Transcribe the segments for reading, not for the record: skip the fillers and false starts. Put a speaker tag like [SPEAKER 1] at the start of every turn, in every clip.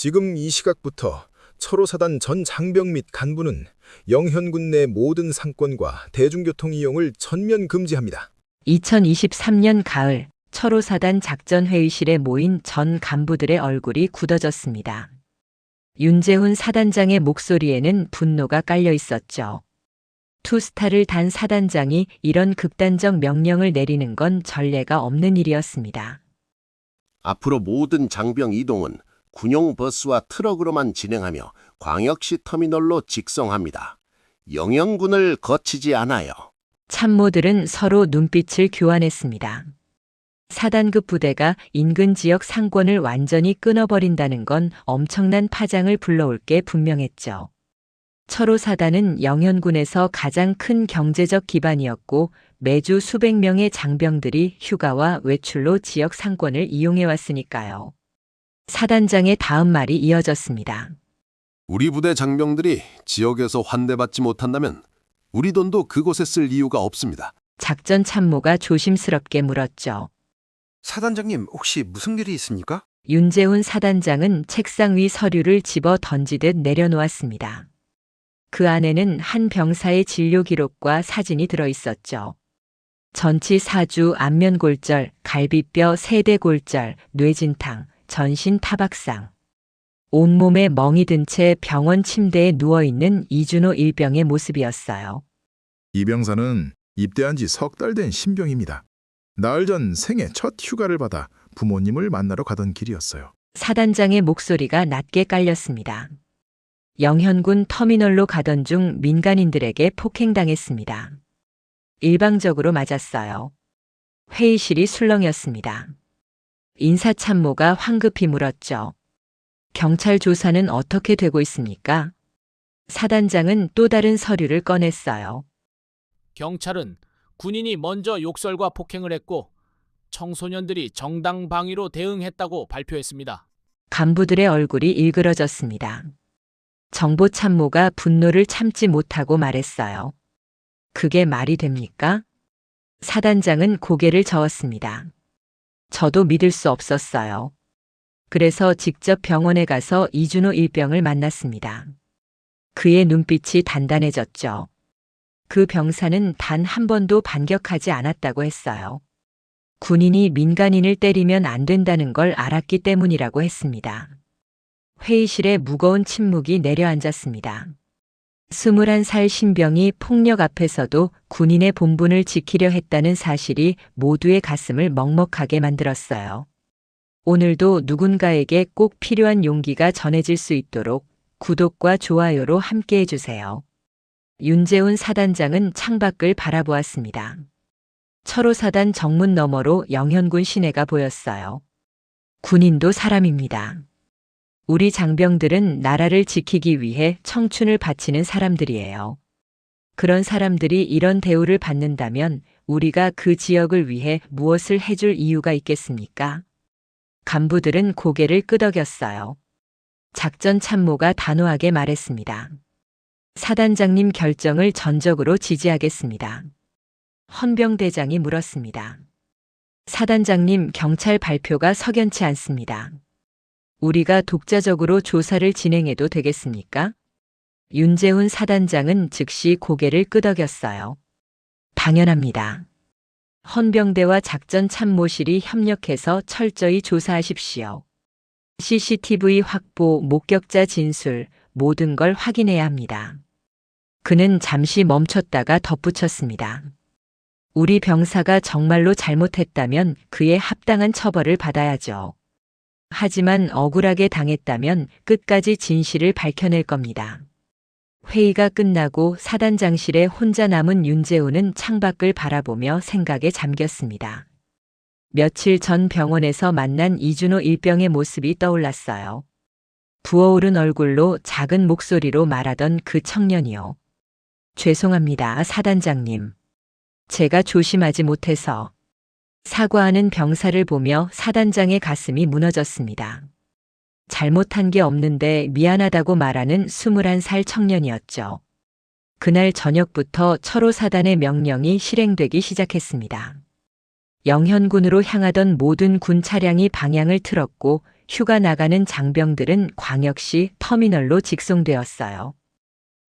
[SPEAKER 1] 지금 이 시각부터 철호사단 전 장병 및 간부는 영현군 내 모든 상권과 대중교통 이용을 전면 금지합니다.
[SPEAKER 2] 2023년 가을 철호사단 작전회의실에 모인 전 간부들의 얼굴이 굳어졌습니다. 윤재훈 사단장의 목소리에는 분노가 깔려 있었죠. 투스타를 단 사단장이 이런 극단적 명령을 내리는 건 전례가 없는 일이었습니다.
[SPEAKER 3] 앞으로 모든 장병 이동은 군용 버스와 트럭으로만 진행하며 광역시 터미널로 직송합니다. 영현군을 거치지 않아요.
[SPEAKER 2] 참모들은 서로 눈빛을 교환했습니다. 사단급 부대가 인근 지역 상권을 완전히 끊어버린다는 건 엄청난 파장을 불러올 게 분명했죠. 철호사단은 영현군에서 가장 큰 경제적 기반이었고 매주 수백 명의 장병들이 휴가와 외출로 지역 상권을 이용해왔으니까요. 사단장의 다음 말이 이어졌습니다.
[SPEAKER 4] 우리 부대 장병들이 지역에서 환대받지 못한다면 우리 돈도 그곳에 쓸 이유가 없습니다.
[SPEAKER 2] 작전 참모가 조심스럽게 물었죠.
[SPEAKER 5] 사단장님, 혹시 무슨 일이 있습니까?
[SPEAKER 2] 윤재훈 사단장은 책상 위 서류를 집어 던지듯 내려놓았습니다. 그 안에는 한 병사의 진료 기록과 사진이 들어 있었죠. 전치 4주 안면골절, 갈비뼈 세대골절, 뇌진탕, 전신 타박상. 온몸에 멍이 든 채 병원 침대에 누워있는 이준호 일병의 모습이었어요.
[SPEAKER 1] 이 병사는 입대한 지 석 달 된 신병입니다. 나흘 전 생애 첫 휴가를 받아 부모님을 만나러 가던 길이었어요.
[SPEAKER 2] 사단장의 목소리가 낮게 깔렸습니다. 영현군 터미널로 가던 중 민간인들에게 폭행당했습니다. 일방적으로 맞았어요. 회의실이 술렁였습니다. 인사참모가 황급히 물었죠. 경찰 조사는 어떻게 되고 있습니까? 사단장은 또 다른 서류를 꺼냈어요.
[SPEAKER 6] 경찰은 군인이 먼저 욕설과 폭행을 했고 청소년들이 정당방위로 대응했다고 발표했습니다.
[SPEAKER 2] 간부들의 얼굴이 일그러졌습니다. 정보참모가 분노를 참지 못하고 말했어요. 그게 말이 됩니까? 사단장은 고개를 저었습니다. 저도 믿을 수 없었어요. 그래서 직접 병원에 가서 이준호 일병을 만났습니다. 그의 눈빛이 단단해졌죠. 그 병사는 단 한 번도 반격하지 않았다고 했어요. 군인이 민간인을 때리면 안 된다는 걸 알았기 때문이라고 했습니다. 회의실에 무거운 침묵이 내려앉았습니다. 21살 신병이 폭력 앞에서도 군인의 본분을 지키려 했다는 사실이 모두의 가슴을 먹먹하게 만들었어요. 오늘도 누군가에게 꼭 필요한 용기가 전해질 수 있도록 구독과 좋아요로 함께해 주세요. 윤재훈 사단장은 창밖을 바라보았습니다. 철호사단 정문 너머로 영현군 시내가 보였어요. 군인도 사람입니다. 우리 장병들은 나라를 지키기 위해 청춘을 바치는 사람들이에요. 그런 사람들이 이런 대우를 받는다면 우리가 그 지역을 위해 무엇을 해줄 이유가 있겠습니까? 간부들은 고개를 끄덕였어요. 작전 참모가 단호하게 말했습니다. 사단장님 결정을 전적으로 지지하겠습니다. 헌병대장이 물었습니다. 사단장님, 경찰 발표가 석연치 않습니다. 우리가 독자적으로 조사를 진행해도 되겠습니까? 윤재훈 사단장은 즉시 고개를 끄덕였어요. 당연합니다. 헌병대와 작전 참모실이 협력해서 철저히 조사하십시오. CCTV 확보, 목격자 진술, 모든 걸 확인해야 합니다. 그는 잠시 멈췄다가 덧붙였습니다. 우리 병사가 정말로 잘못했다면 그에 합당한 처벌을 받아야죠. 하지만 억울하게 당했다면 끝까지 진실을 밝혀낼 겁니다. 회의가 끝나고 사단장실에 혼자 남은 윤재훈은 창밖을 바라보며 생각에 잠겼습니다. 며칠 전 병원에서 만난 이준호 일병의 모습이 떠올랐어요. 부어오른 얼굴로 작은 목소리로 말하던 그 청년이요. 죄송합니다, 사단장님. 제가 조심하지 못해서. 사과하는 병사를 보며 사단장의 가슴이 무너졌습니다. 잘못한 게 없는데 미안하다고 말하는 21살 청년이었죠. 그날 저녁부터 철호사단의 명령이 실행되기 시작했습니다. 영현군으로 향하던 모든 군 차량이 방향을 틀었고 휴가 나가는 장병들은 광역시 터미널로 직송되었어요.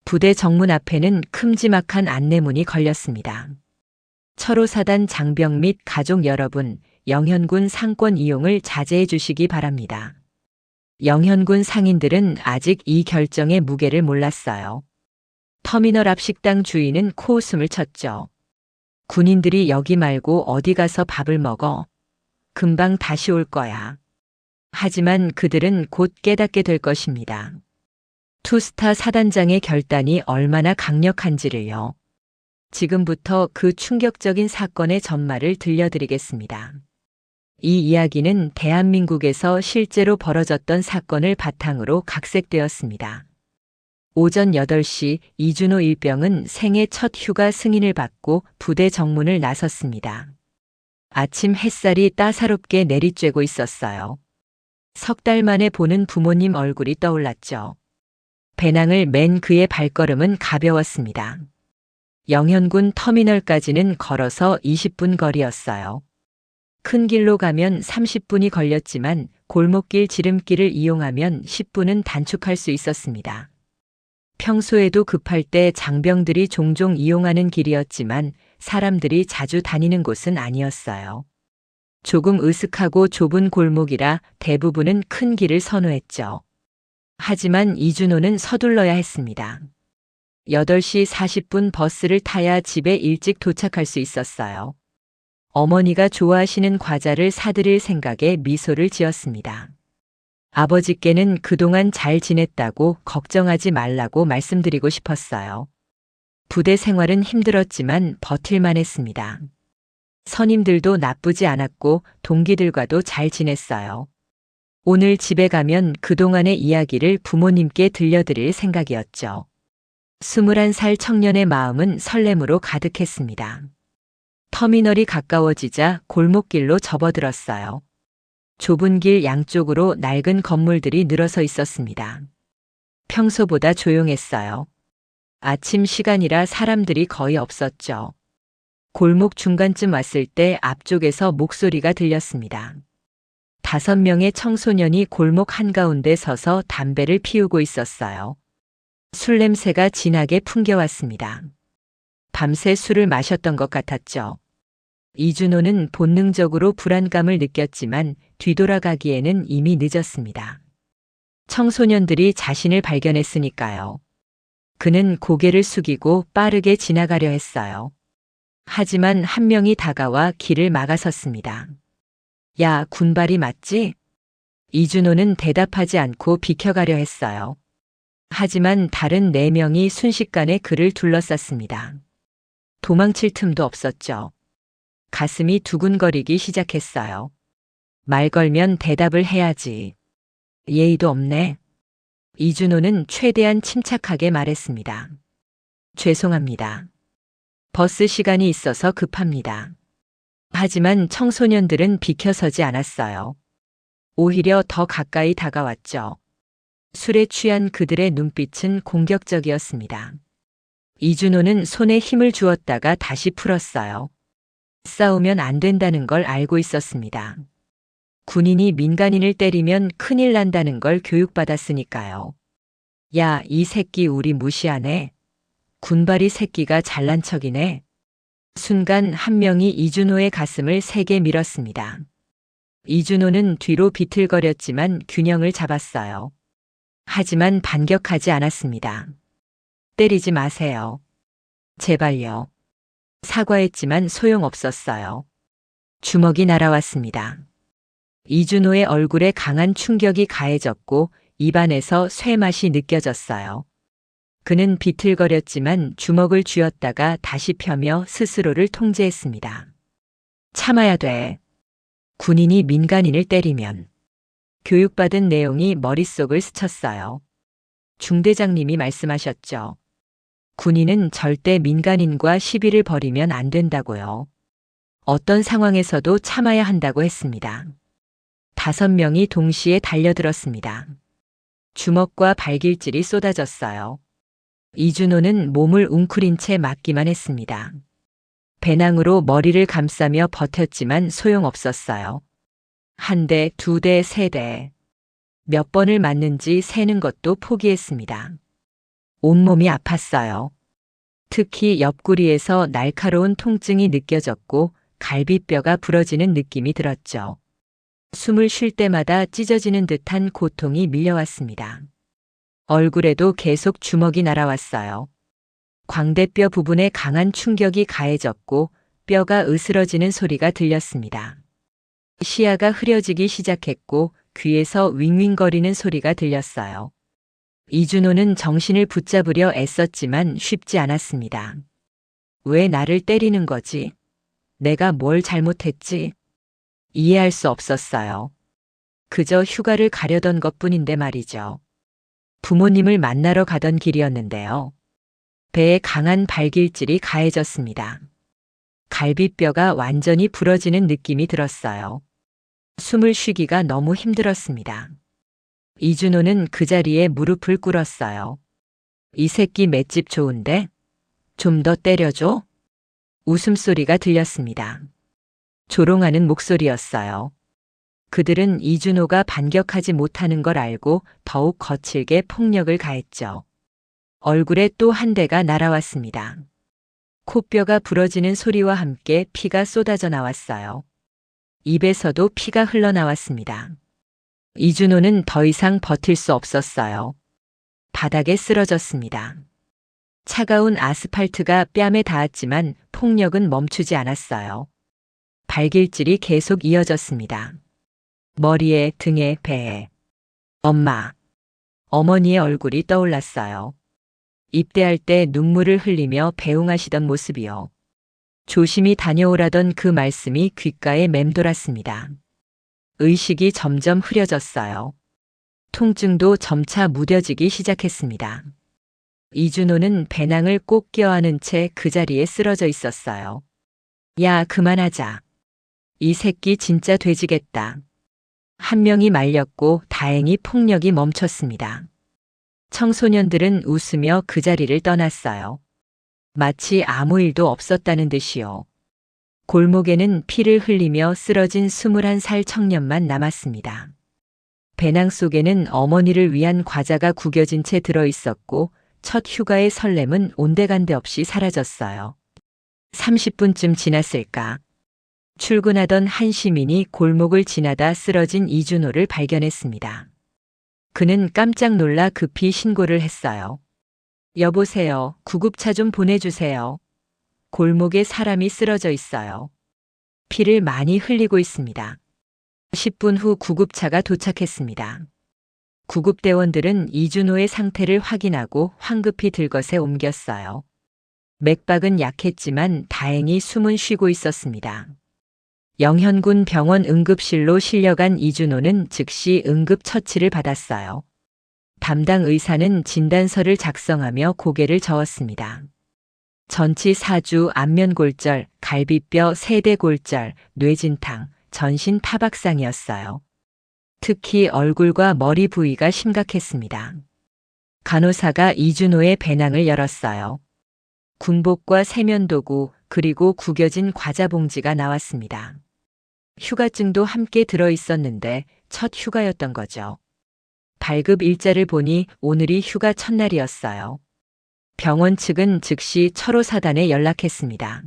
[SPEAKER 2] 부대 정문 앞에는 큼지막한 안내문이 걸렸습니다. 철호사단 장병 및 가족 여러분, 영현군 상권 이용을 자제해 주시기 바랍니다. 영현군 상인들은 아직 이 결정의 무게를 몰랐어요. 터미널 앞 식당 주인은 코웃음을 쳤죠. 군인들이 여기 말고 어디 가서 밥을 먹어. 금방 다시 올 거야. 하지만 그들은 곧 깨닫게 될 것입니다. 투스타 사단장의 결단이 얼마나 강력한지를요. 지금부터 그 충격적인 사건의 전말을 들려드리겠습니다. 이 이야기는 대한민국에서 실제로 벌어졌던 사건을 바탕으로 각색되었습니다. 오전 8시 이준호 일병은 생애 첫 휴가 승인을 받고 부대 정문을 나섰습니다. 아침 햇살이 따사롭게 내리쬐고 있었어요. 석 달 만에 보는 부모님 얼굴이 떠올랐죠. 배낭을 맨 그의 발걸음은 가벼웠습니다. 영현군 터미널까지는 걸어서 20분 거리였어요. 큰 길로 가면 30분이 걸렸지만 골목길 지름길을 이용하면 10분은 단축할 수 있었습니다. 평소에도 급할 때 장병들이 종종 이용하는 길이었지만 사람들이 자주 다니는 곳은 아니었어요. 조금 으슥하고 좁은 골목이라 대부분은 큰 길을 선호했죠. 하지만 이준호는 서둘러야 했습니다. 8시 40분 버스를 타야 집에 일찍 도착할 수 있었어요. 어머니가 좋아하시는 과자를 사드릴 생각에 미소를 지었습니다. 아버지께는 그동안 잘 지냈다고 걱정하지 말라고 말씀드리고 싶었어요. 부대 생활은 힘들었지만 버틸만 했습니다. 선임들도 나쁘지 않았고 동기들과도 잘 지냈어요. 오늘 집에 가면 그동안의 이야기를 부모님께 들려드릴 생각이었죠. 21살 청년의 마음은 설렘으로 가득했습니다. 터미널이 가까워지자 골목길로 접어들었어요. 좁은 길 양쪽으로 낡은 건물들이 늘어서 있었습니다. 평소보다 조용했어요. 아침 시간이라 사람들이 거의 없었죠. 골목 중간쯤 왔을 때 앞쪽에서 목소리가 들렸습니다. 5명의 청소년이 골목 한가운데 서서 담배를 피우고 있었어요. 술 냄새가 진하게 풍겨왔습니다. 밤새 술을 마셨던 것 같았죠. 이준호는 본능적으로 불안감을 느꼈지만 뒤돌아가기에는 이미 늦었습니다. 청소년들이 자신을 발견했으니까요. 그는 고개를 숙이고 빠르게 지나가려 했어요. 하지만 한 명이 다가와 길을 막아섰습니다. 야, 군발이 맞지? 이준호는 대답하지 않고 비켜가려 했어요. 하지만 다른 4명이 순식간에 그를 둘러쌌습니다. 도망칠 틈도 없었죠. 가슴이 두근거리기 시작했어요. 말 걸면 대답을 해야지. 예의도 없네. 이준호는 최대한 침착하게 말했습니다. 죄송합니다. 버스 시간이 있어서 급합니다. 하지만 청소년들은 비켜서지 않았어요. 오히려 더 가까이 다가왔죠. 술에 취한 그들의 눈빛은 공격적이었습니다. 이준호는 손에 힘을 주었다가 다시 풀었어요. 싸우면 안 된다는 걸 알고 있었습니다. 군인이 민간인을 때리면 큰일 난다는 걸 교육받았으니까요. 야, 이 새끼 우리 무시하네. 군발이 새끼가 잘난 척이네. 순간 한 명이 이준호의 가슴을 세게 밀었습니다. 이준호는 뒤로 비틀거렸지만 균형을 잡았어요. 하지만 반격하지 않았습니다. 때리지 마세요. 제발요. 사과했지만 소용없었어요. 주먹이 날아왔습니다. 이준호의 얼굴에 강한 충격이 가해졌고 입안에서 쇠맛이 느껴졌어요. 그는 비틀거렸지만 주먹을 쥐었다가 다시 펴며 스스로를 통제했습니다. 참아야 돼. 군인이 민간인을 때리면. 교육받은 내용이 머릿속을 스쳤어요. 중대장님이 말씀하셨죠. 군인은 절대 민간인과 시비를 벌이면 안 된다고요. 어떤 상황에서도 참아야 한다고 했습니다. 5명이 동시에 달려들었습니다. 주먹과 발길질이 쏟아졌어요. 이준호는 몸을 웅크린 채 맞기만 했습니다. 배낭으로 머리를 감싸며 버텼지만 소용없었어요. 1대, 2대, 3대. 몇 번을 맞는지 세는 것도 포기했습니다. 온몸이 아팠어요. 특히 옆구리에서 날카로운 통증이 느껴졌고 갈비뼈가 부러지는 느낌이 들었죠. 숨을 쉴 때마다 찢어지는 듯한 고통이 밀려왔습니다. 얼굴에도 계속 주먹이 날아왔어요. 광대뼈 부분에 강한 충격이 가해졌고 뼈가 으스러지는 소리가 들렸습니다. 시야가 흐려지기 시작했고 귀에서 윙윙거리는 소리가 들렸어요. 이준호는 정신을 붙잡으려 애썼지만 쉽지 않았습니다. 왜 나를 때리는 거지? 내가 뭘 잘못했지? 이해할 수 없었어요. 그저 휴가를 가려던 것뿐인데 말이죠. 부모님을 만나러 가던 길이었는데요. 배에 강한 발길질이 가해졌습니다. 갈비뼈가 완전히 부러지는 느낌이 들었어요. 숨을 쉬기가 너무 힘들었습니다. 이준호는 그 자리에 무릎을 꿇었어요. 이 새끼 맷집 좋은데? 좀 더 때려줘? 웃음소리가 들렸습니다. 조롱하는 목소리였어요. 그들은 이준호가 반격하지 못하는 걸 알고 더욱 거칠게 폭력을 가했죠. 얼굴에 또 한 대가 날아왔습니다. 코뼈가 부러지는 소리와 함께 피가 쏟아져 나왔어요. 입에서도 피가 흘러나왔습니다. 이준호는 더 이상 버틸 수 없었어요. 바닥에 쓰러졌습니다. 차가운 아스팔트가 뺨에 닿았지만 폭력은 멈추지 않았어요. 발길질이 계속 이어졌습니다. 머리에, 등에, 배에. 엄마. 어머니의 얼굴이 떠올랐어요. 입대할 때 눈물을 흘리며 배웅하시던 모습이요. 조심히 다녀오라던 그 말씀이 귓가에 맴돌았습니다. 의식이 점점 흐려졌어요. 통증도 점차 무뎌지기 시작했습니다. 이준호는 배낭을 꼭 껴안은 채 그 자리에 쓰러져 있었어요. 야, 그만하자. 이 새끼 진짜 돼지겠다. 한 명이 말렸고 다행히 폭력이 멈췄습니다. 청소년들은 웃으며 그 자리를 떠났어요. 마치 아무 일도 없었다는 듯이요. 골목에는 피를 흘리며 쓰러진 21살 청년만 남았습니다. 배낭 속에는 어머니를 위한 과자가 구겨진 채 들어있었고 첫 휴가의 설렘은 온데간데 없이 사라졌어요. 30분쯤 지났을까? 출근하던 한 시민이 골목을 지나다 쓰러진 이준호를 발견했습니다. 그는 깜짝 놀라 급히 신고를 했어요. 여보세요, 구급차 좀 보내주세요. 골목에 사람이 쓰러져 있어요. 피를 많이 흘리고 있습니다. 10분 후 구급차가 도착했습니다. 구급대원들은 이준호의 상태를 확인하고 황급히 들것에 옮겼어요. 맥박은 약했지만 다행히 숨은 쉬고 있었습니다. 영현군 병원 응급실로 실려간 이준호는 즉시 응급처치를 받았어요. 담당 의사는 진단서를 작성하며 고개를 저었습니다. 전치 4주 안면골절, 갈비뼈 세대골절, 뇌진탕, 전신 타박상이었어요. 특히 얼굴과 머리 부위가 심각했습니다. 간호사가 이준호의 배낭을 열었어요. 군복과 세면도구 그리고 구겨진 과자 봉지가 나왔습니다. 휴가증도 함께 들어있었는데 첫 휴가였던 거죠. 발급 일자를 보니 오늘이 휴가 첫날이었어요. 병원 측은 즉시 철호사단에 연락했습니다.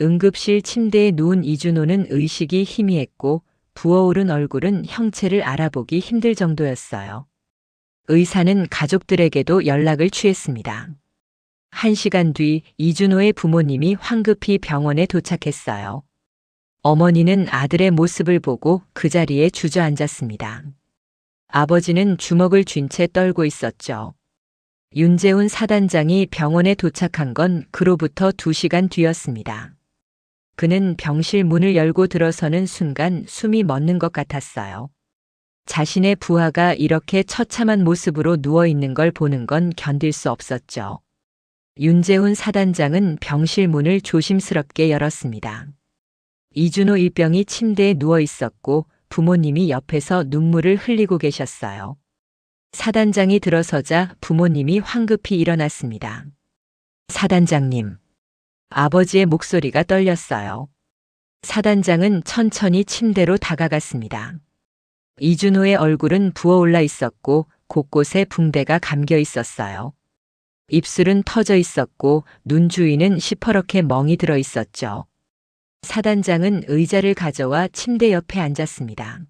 [SPEAKER 2] 응급실 침대에 누운 이준호는 의식이 희미했고 부어오른 얼굴은 형체를 알아보기 힘들 정도였어요. 의사는 가족들에게도 연락을 취했습니다. 1시간 뒤 이준호의 부모님이 황급히 병원에 도착했어요. 어머니는 아들의 모습을 보고 그 자리에 주저앉았습니다. 아버지는 주먹을 쥔 채 떨고 있었죠. 윤재훈 사단장이 병원에 도착한 건 그로부터 2시간 뒤였습니다. 그는 병실 문을 열고 들어서는 순간 숨이 멎는 것 같았어요. 자신의 부하가 이렇게 처참한 모습으로 누워 있는 걸 보는 건 견딜 수 없었죠. 윤재훈 사단장은 병실 문을 조심스럽게 열었습니다. 이준호 일병이 침대에 누워 있었고 부모님이 옆에서 눈물을 흘리고 계셨어요. 사단장이 들어서자 부모님이 황급히 일어났습니다. 사단장님. 아버지의 목소리가 떨렸어요. 사단장은 천천히 침대로 다가갔습니다. 이준호의 얼굴은 부어올라 있었고 곳곳에 붕대가 감겨 있었어요. 입술은 터져 있었고 눈 주위는 시퍼렇게 멍이 들어 있었죠. 사단장은 의자를 가져와 침대 옆에 앉았습니다.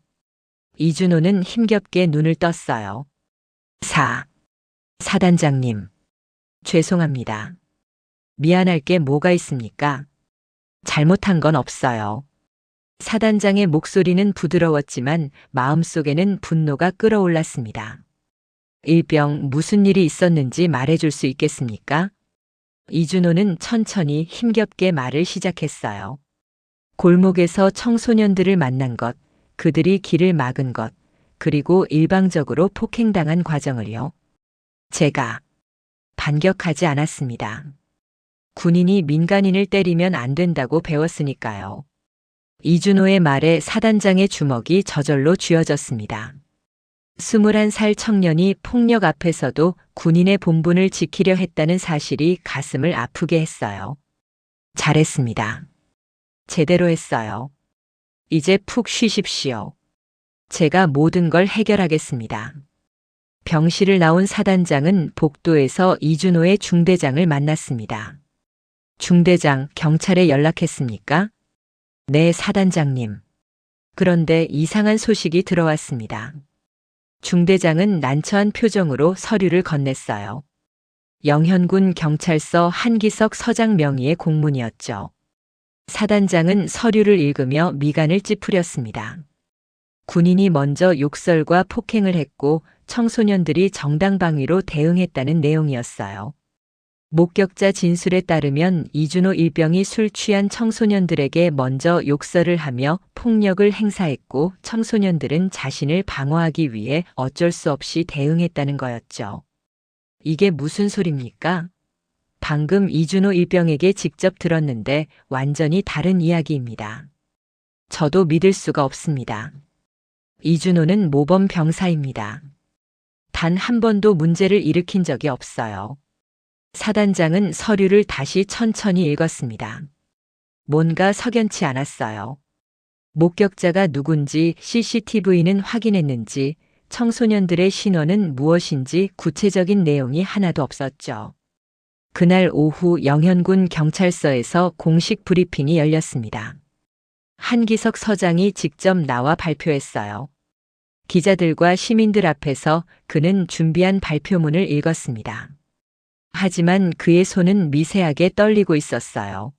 [SPEAKER 2] 이준호는 힘겹게 눈을 떴어요. 사단장님. 죄송합니다. 미안할 게 뭐가 있습니까? 잘못한 건 없어요. 사단장의 목소리는 부드러웠지만 마음속에는 분노가 끓어올랐습니다. 일병 무슨 일이 있었는지 말해줄 수 있겠습니까? 이준호는 천천히 힘겹게 말을 시작했어요. 골목에서 청소년들을 만난 것, 그들이 길을 막은 것, 그리고 일방적으로 폭행당한 과정을요. 제가 반격하지 않았습니다. 군인이 민간인을 때리면 안 된다고 배웠으니까요. 이준호의 말에 사단장의 주먹이 저절로 쥐어졌습니다. 21살 청년이 폭력 앞에서도 군인의 본분을 지키려 했다는 사실이 가슴을 아프게 했어요. 잘했습니다. 제대로 했어요. 이제 푹 쉬십시오. 제가 모든 걸 해결하겠습니다. 병실을 나온 사단장은 복도에서 이준호의 중대장을 만났습니다. 중대장, 경찰에 연락했습니까? 네, 사단장님. 그런데 이상한 소식이 들어왔습니다. 중대장은 난처한 표정으로 서류를 건넸어요. 영현군 경찰서 한기석 서장 명의의 공문이었죠. 사단장은 서류를 읽으며 미간을 찌푸렸습니다. 군인이 먼저 욕설과 폭행을 했고 청소년들이 정당방위로 대응했다는 내용이었어요. 목격자 진술에 따르면 이준호 일병이 술 취한 청소년들에게 먼저 욕설을 하며 폭력을 행사했고 청소년들은 자신을 방어하기 위해 어쩔 수 없이 대응했다는 거였죠. 이게 무슨 소립니까? 방금 이준호 일병에게 직접 들었는데 완전히 다른 이야기입니다. 저도 믿을 수가 없습니다. 이준호는 모범 병사입니다. 단 한 번도 문제를 일으킨 적이 없어요. 사단장은 서류를 다시 천천히 읽었습니다. 뭔가 석연치 않았어요. 목격자가 누군지 CCTV는 확인했는지 청소년들의 신원은 무엇인지 구체적인 내용이 하나도 없었죠. 그날 오후 영현군 경찰서에서 공식 브리핑이 열렸습니다. 한기석 서장이 직접 나와 발표했어요. 기자들과 시민들 앞에서 그는 준비한 발표문을 읽었습니다. 하지만 그의 손은 미세하게 떨리고 있었어요.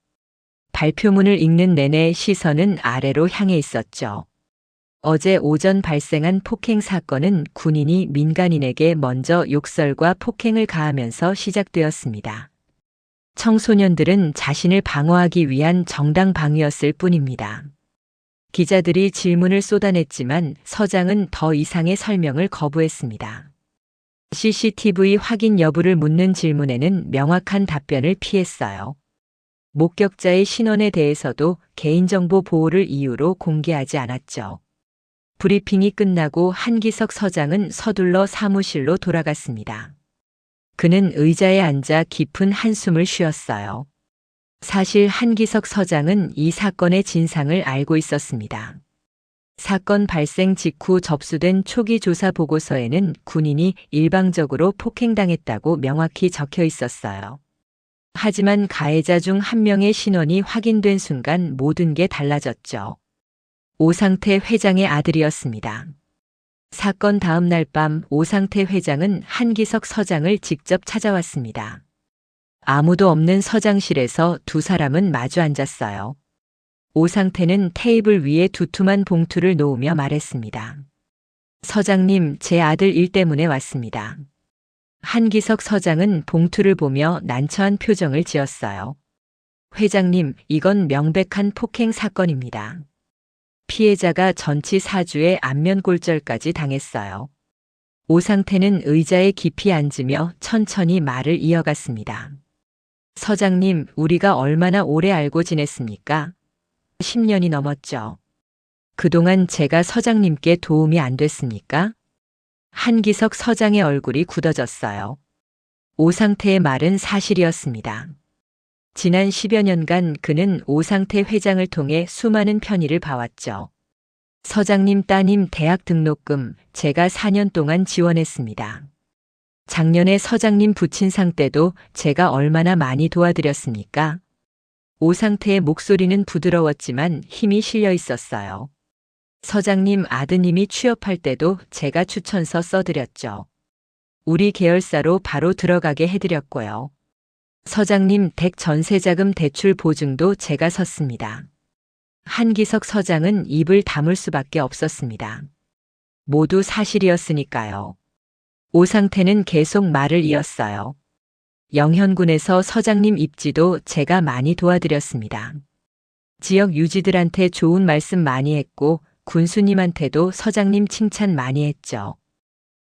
[SPEAKER 2] 발표문을 읽는 내내 시선은 아래로 향해 있었죠. 어제 오전 발생한 폭행 사건은 군인이 민간인에게 먼저 욕설과 폭행을 가하면서 시작되었습니다. 청소년들은 자신을 방어하기 위한 정당 방위였을 뿐입니다. 기자들이 질문을 쏟아냈지만 서장은 더 이상의 설명을 거부했습니다. CCTV 확인 여부를 묻는 질문에는 명확한 답변을 피했어요. 목격자의 신원에 대해서도 개인정보 보호를 이유로 공개하지 않았죠. 브리핑이 끝나고 한기석 서장은 서둘러 사무실로 돌아갔습니다. 그는 의자에 앉아 깊은 한숨을 쉬었어요. 사실 한기석 서장은 이 사건의 진상을 알고 있었습니다. 사건 발생 직후 접수된 초기 조사 보고서에는 군인이 일방적으로 폭행당했다고 명확히 적혀 있었어요. 하지만 가해자 중 한 명의 신원이 확인된 순간 모든 게 달라졌죠. 오상태 회장의 아들이었습니다. 사건 다음 날 밤 오상태 회장은 한기석 서장을 직접 찾아왔습니다. 아무도 없는 서장실에서 두 사람은 마주 앉았어요. 오상태는 테이블 위에 두툼한 봉투를 놓으며 말했습니다. 서장님, 제 아들 일 때문에 왔습니다. 한기석 서장은 봉투를 보며 난처한 표정을 지었어요. 회장님, 이건 명백한 폭행 사건입니다. 피해자가 전치 4주에 안면골절까지 당했어요. 오상태는 의자에 깊이 앉으며 천천히 말을 이어갔습니다. 서장님, 우리가 얼마나 오래 알고 지냈습니까? 10년이 넘었죠. 그동안 제가 서장님께 도움이 안 됐습니까? 한기석 서장의 얼굴이 굳어졌어요. 오상태의 말은 사실이었습니다. 지난 10여 년간 그는 오상태 회장을 통해 수많은 편의를 봐왔죠. 서장님 따님 대학 등록금 제가 4년 동안 지원했습니다. 작년에 서장님 부친상 때도 제가 얼마나 많이 도와드렸습니까? 오상태의 목소리는 부드러웠지만 힘이 실려 있었어요. 서장님 아드님이 취업할 때도 제가 추천서 써드렸죠. 우리 계열사로 바로 들어가게 해드렸고요. 서장님 댁 전세자금 대출 보증도 제가 섰습니다. 한기석 서장은 입을 다물 수밖에 없었습니다. 모두 사실이었으니까요. 오상태는 계속 말을 이었어요. 영현군에서 서장님 입지도 제가 많이 도와드렸습니다. 지역 유지들한테 좋은 말씀 많이 했고 군수님한테도 서장님 칭찬 많이 했죠.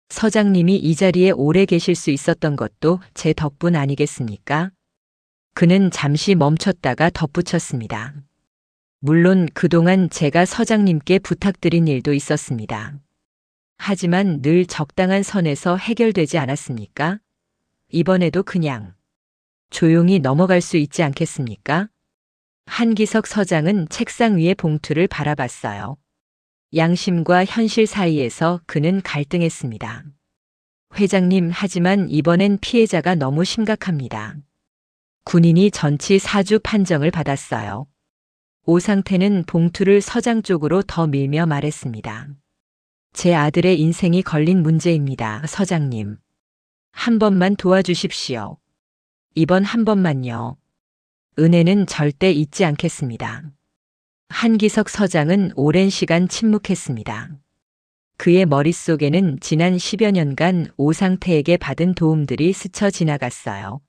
[SPEAKER 2] 서장님이 이 자리에 오래 계실 수 있었던 것도 제 덕분 아니겠습니까? 그는 잠시 멈췄다가 덧붙였습니다. 물론 그동안 제가 서장님께 부탁드린 일도 있었습니다. 하지만 늘 적당한 선에서 해결되지 않았습니까? 이번에도 그냥 조용히 넘어갈 수 있지 않겠습니까? 한기석 서장은 책상 위의 봉투를 바라봤어요. 양심과 현실 사이에서 그는 갈등했습니다. 회장님, 하지만 이번엔 피해자가 너무 심각합니다. 군인이 전치 4주 판정을 받았어요. 오상태는 봉투를 서장 쪽으로 더 밀며 말했습니다. 제 아들의 인생이 걸린 문제입니다, 서장님. 한 번만 도와주십시오. 이번 한 번만요. 은혜는 절대 잊지 않겠습니다. 한기석 서장은 오랜 시간 침묵했습니다. 그의 머릿속에는 지난 10여 년간 오상태에게 받은 도움들이 스쳐 지나갔어요.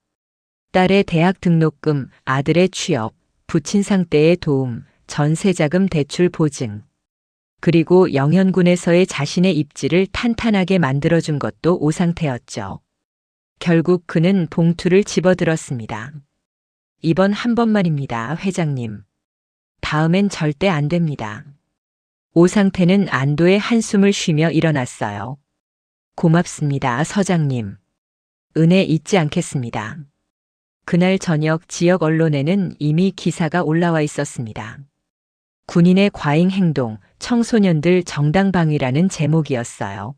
[SPEAKER 2] 딸의 대학 등록금, 아들의 취업, 부친상 때의 도움, 전세자금 대출 보증. 그리고 영현군에서의 자신의 입지를 탄탄하게 만들어준 것도 오상태였죠. 결국 그는 봉투를 집어들었습니다. 이번 한 번만입니다, 회장님. 다음엔 절대 안 됩니다. 오상태는 안도의 한숨을 쉬며 일어났어요. 고맙습니다, 서장님. 은혜 잊지 않겠습니다. 그날 저녁 지역 언론에는 이미 기사가 올라와 있었습니다. 군인의 과잉 행동, 청소년들 정당방위라는 제목이었어요.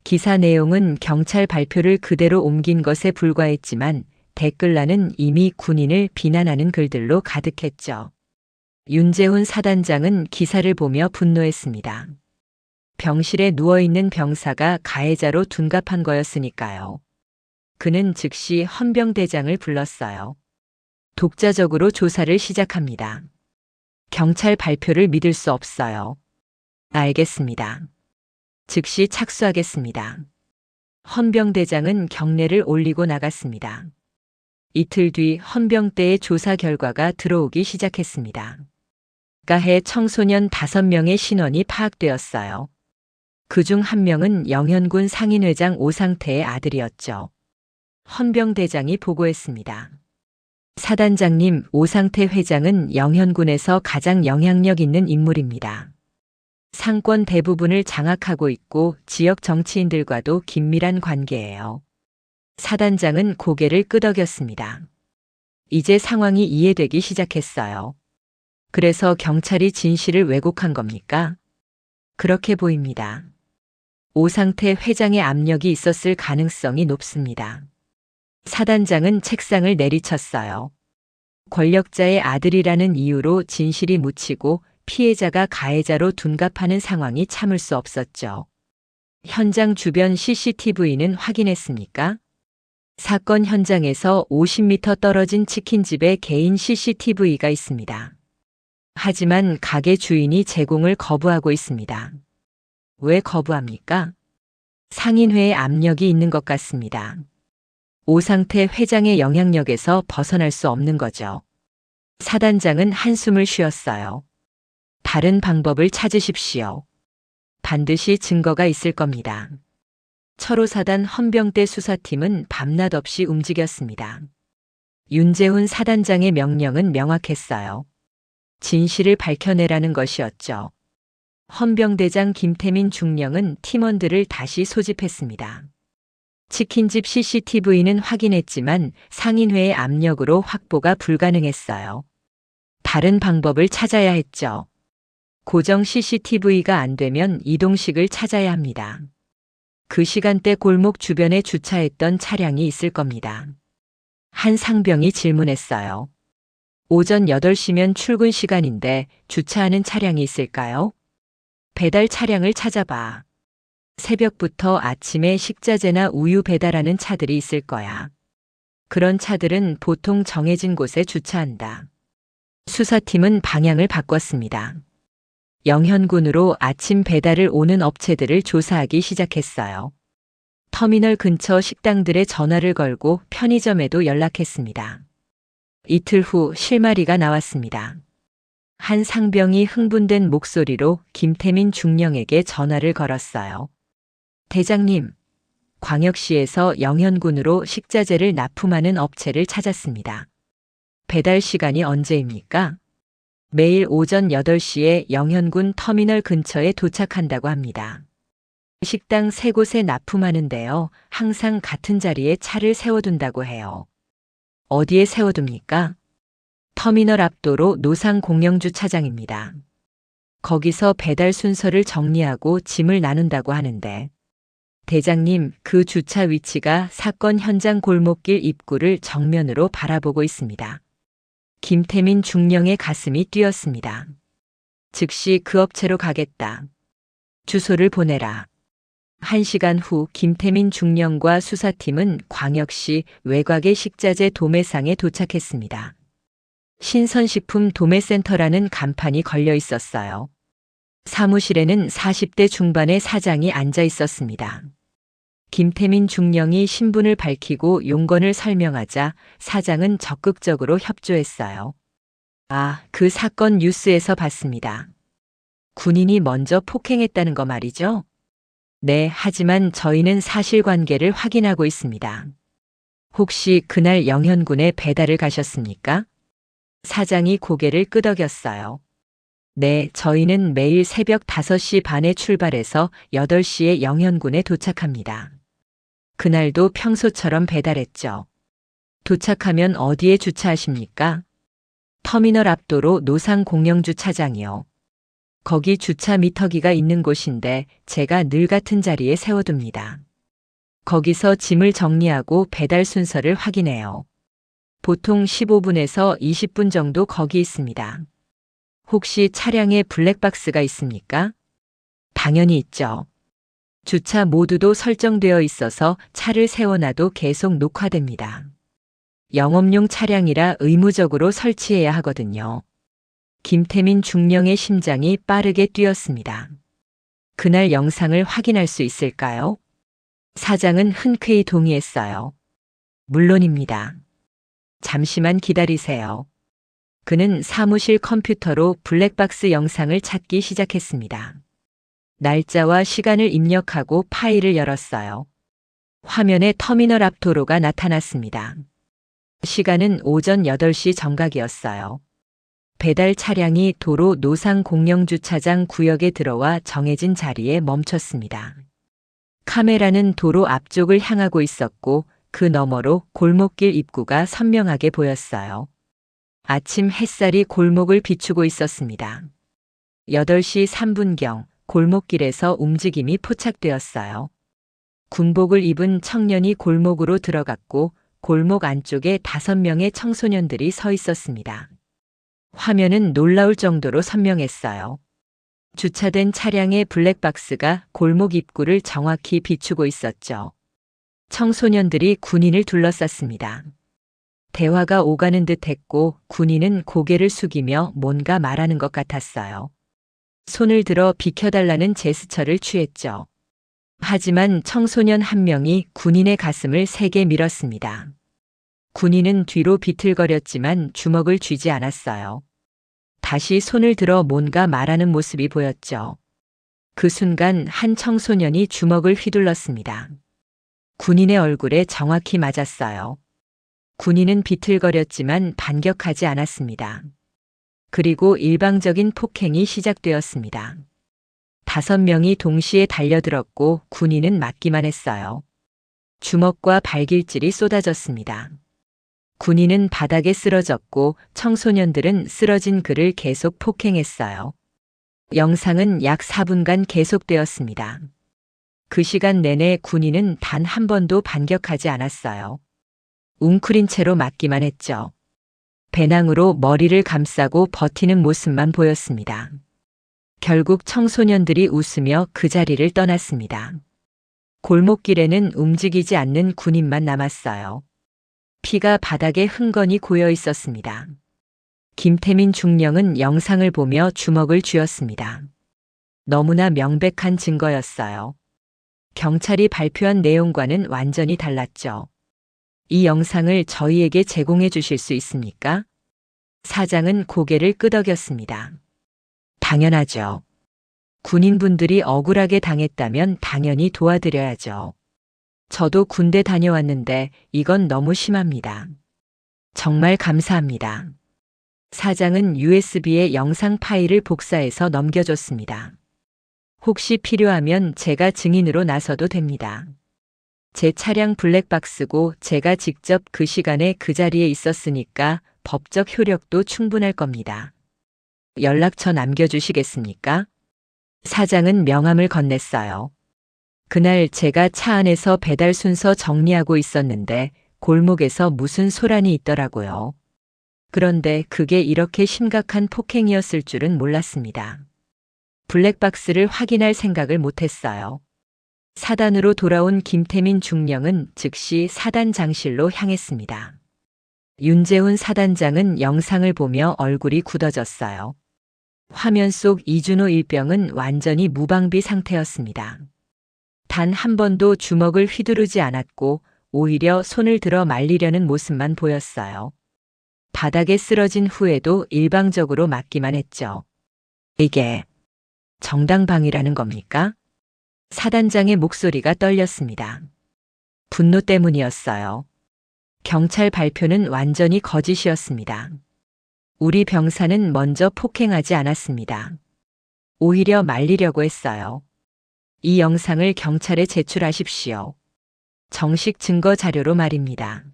[SPEAKER 2] 기사 내용은 경찰 발표를 그대로 옮긴 것에 불과했지만 댓글란은 이미 군인을 비난하는 글들로 가득했죠. 윤재훈 사단장은 기사를 보며 분노했습니다. 병실에 누워있는 병사가 가해자로 둔갑한 거였으니까요. 그는 즉시 헌병대장을 불렀어요. 독자적으로 조사를 시작합니다. 경찰 발표를 믿을 수 없어요. 알겠습니다. 즉시 착수하겠습니다. 헌병대장은 경례를 올리고 나갔습니다. 이틀 뒤 헌병대의 조사 결과가 들어오기 시작했습니다. 가해 청소년 5명의 신원이 파악되었어요. 그중 1명은 영현군 상인회장 오상태의 아들이었죠. 헌병대장이 보고했습니다. 사단장님, 오상태 회장은 영현군에서 가장 영향력 있는 인물입니다. 상권 대부분을 장악하고 있고 지역 정치인들과도 긴밀한 관계예요. 사단장은 고개를 끄덕였습니다. 이제 상황이 이해되기 시작했어요. 그래서 경찰이 진실을 왜곡한 겁니까? 그렇게 보입니다. 오상태 회장의 압력이 있었을 가능성이 높습니다. 사단장은 책상을 내리쳤어요. 권력자의 아들이라는 이유로 진실이 묻히고 피해자가 가해자로 둔갑하는 상황이 참을 수 없었죠. 현장 주변 CCTV는 확인했습니까? 사건 현장에서 50m 떨어진 치킨집에 개인 CCTV가 있습니다. 하지만 가게 주인이 제공을 거부하고 있습니다. 왜 거부합니까? 상인회의 압력이 있는 것 같습니다. 오상태 회장의 영향력에서 벗어날 수 없는 거죠. 사단장은 한숨을 쉬었어요. 다른 방법을 찾으십시오. 반드시 증거가 있을 겁니다. 철호사단 헌병대 수사팀은 밤낮 없이 움직였습니다. 윤재훈 사단장의 명령은 명확했어요. 진실을 밝혀내라는 것이었죠. 헌병대장 김태민 중령은 팀원들을 다시 소집했습니다. 치킨집 CCTV는 확인했지만 상인회의 압력으로 확보가 불가능했어요. 다른 방법을 찾아야 했죠. 고정 CCTV가 안 되면 이동식을 찾아야 합니다. 그 시간대 골목 주변에 주차했던 차량이 있을 겁니다. 한 상병이 질문했어요. 오전 8시면 출근 시간인데 주차하는 차량이 있을까요? 배달 차량을 찾아봐. 새벽부터 아침에 식자재나 우유 배달하는 차들이 있을 거야. 그런 차들은 보통 정해진 곳에 주차한다. 수사팀은 방향을 바꿨습니다. 영현군으로 아침 배달을 오는 업체들을 조사하기 시작했어요. 터미널 근처 식당들에 전화를 걸고 편의점에도 연락했습니다. 이틀 후 실마리가 나왔습니다. 한 상병이 흥분된 목소리로 김태민 중령에게 전화를 걸었어요. 대장님, 광역시에서 영현군으로 식자재를 납품하는 업체를 찾았습니다. 배달 시간이 언제입니까? 매일 오전 8시에 영현군 터미널 근처에 도착한다고 합니다. 식당 3곳에 납품하는데요. 항상 같은 자리에 차를 세워둔다고 해요. 어디에 세워둡니까? 터미널 앞도로 노상공영주차장입니다. 거기서 배달 순서를 정리하고 짐을 나눈다고 하는데, 대장님, 그 주차 위치가 사건 현장 골목길 입구를 정면으로 바라보고 있습니다. 김태민 중령의 가슴이 뛰었습니다. 즉시 그 업체로 가겠다. 주소를 보내라. 1시간 후 김태민 중령과 수사팀은 광역시 외곽의 식자재 도매상에 도착했습니다. 신선식품 도매센터라는 간판이 걸려 있었어요. 사무실에는 40대 중반의 사장이 앉아 있었습니다. 김태민 중령이 신분을 밝히고 용건을 설명하자 사장은 적극적으로 협조했어요. 아, 그 사건 뉴스에서 봤습니다. 군인이 먼저 폭행했다는 거 말이죠? 네, 하지만 저희는 사실관계를 확인하고 있습니다. 혹시 그날 영현군에 배달을 가셨습니까? 사장이 고개를 끄덕였어요. 네, 저희는 매일 새벽 5시 반에 출발해서 8시에 영현군에 도착합니다. 그날도 평소처럼 배달했죠. 도착하면 어디에 주차하십니까? 터미널 앞도로 노상공영주차장이요. 거기 주차 미터기가 있는 곳인데 제가 늘 같은 자리에 세워둡니다. 거기서 짐을 정리하고 배달 순서를 확인해요. 보통 15분에서 20분 정도 거기 있습니다. 혹시 차량에 블랙박스가 있습니까? 당연히 있죠. 주차 모드도 설정되어 있어서 차를 세워놔도 계속 녹화됩니다. 영업용 차량이라 의무적으로 설치해야 하거든요. 김태민 중령의 심장이 빠르게 뛰었습니다. 그날 영상을 확인할 수 있을까요? 사장은 흔쾌히 동의했어요. 물론입니다. 잠시만 기다리세요. 그는 사무실 컴퓨터로 블랙박스 영상을 찾기 시작했습니다. 날짜와 시간을 입력하고 파일을 열었어요. 화면에 터미널 앞 도로가 나타났습니다. 시간은 오전 8시 정각이었어요. 배달 차량이 도로 노상공영주차장 구역에 들어와 정해진 자리에 멈췄습니다. 카메라는 도로 앞쪽을 향하고 있었고 그 너머로 골목길 입구가 선명하게 보였어요. 아침 햇살이 골목을 비추고 있었습니다. 8시 3분경 골목길에서 움직임이 포착되었어요. 군복을 입은 청년이 골목으로 들어갔고 골목 안쪽에 5명의 청소년들이 서 있었습니다. 화면은 놀라울 정도로 선명했어요. 주차된 차량의 블랙박스가 골목 입구를 정확히 비추고 있었죠. 청소년들이 군인을 둘러쌌습니다. 대화가 오가는 듯 했고 군인은 고개를 숙이며 뭔가 말하는 것 같았어요. 손을 들어 비켜달라는 제스처를 취했죠. 하지만 청소년 한 명이 군인의 가슴을 세게 밀었습니다. 군인은 뒤로 비틀거렸지만 주먹을 쥐지 않았어요. 다시 손을 들어 뭔가 말하는 모습이 보였죠. 그 순간 한 청소년이 주먹을 휘둘렀습니다. 군인의 얼굴에 정확히 맞았어요. 군인은 비틀거렸지만 반격하지 않았습니다. 그리고 일방적인 폭행이 시작되었습니다. 5명이 동시에 달려들었고 군인은 맞기만 했어요. 주먹과 발길질이 쏟아졌습니다. 군인은 바닥에 쓰러졌고 청소년들은 쓰러진 그를 계속 폭행했어요. 영상은 약 4분간 계속되었습니다. 그 시간 내내 군인은 단 한 번도 반격하지 않았어요. 웅크린 채로 맞기만 했죠. 배낭으로 머리를 감싸고 버티는 모습만 보였습니다. 결국 청소년들이 웃으며 그 자리를 떠났습니다. 골목길에는 움직이지 않는 군인만 남았어요. 피가 바닥에 흥건히 고여 있었습니다. 김태민 중령은 영상을 보며 주먹을 쥐었습니다. 너무나 명백한 증거였어요. 경찰이 발표한 내용과는 완전히 달랐죠. 이 영상을 저희에게 제공해 주실 수 있습니까? 사장은 고개를 끄덕였습니다. 당연하죠. 군인분들이 억울하게 당했다면 당연히 도와드려야죠. 저도 군대 다녀왔는데 이건 너무 심합니다. 정말 감사합니다. 사장은 USB에 영상 파일을 복사해서 넘겨줬습니다. 혹시 필요하면 제가 증인으로 나서도 됩니다. 제 차량 블랙박스고 제가 직접 그 시간에 그 자리에 있었으니까 법적 효력도 충분할 겁니다. 연락처 남겨주시겠습니까? 사장은 명함을 건넸어요. 그날 제가 차 안에서 배달 순서 정리하고 있었는데 골목에서 무슨 소란이 있더라고요. 그런데 그게 이렇게 심각한 폭행이었을 줄은 몰랐습니다. 블랙박스를 확인할 생각을 못했어요. 사단으로 돌아온 김태민 중령은 즉시 사단 장실로 향했습니다. 윤재훈 사단장은 영상을 보며 얼굴이 굳어졌어요. 화면 속 이준호 일병은 완전히 무방비 상태였습니다. 단 한 번도 주먹을 휘두르지 않았고 오히려 손을 들어 말리려는 모습만 보였어요. 바닥에 쓰러진 후에도 일방적으로 맞기만 했죠. 이게 정당방위라는 겁니까? 사단장의 목소리가 떨렸습니다. 분노 때문이었어요. 경찰 발표는 완전히 거짓이었습니다. 우리 병사는 먼저 폭행하지 않았습니다. 오히려 말리려고 했어요. 이 영상을 경찰에 제출하십시오. 정식 증거 자료로 말입니다.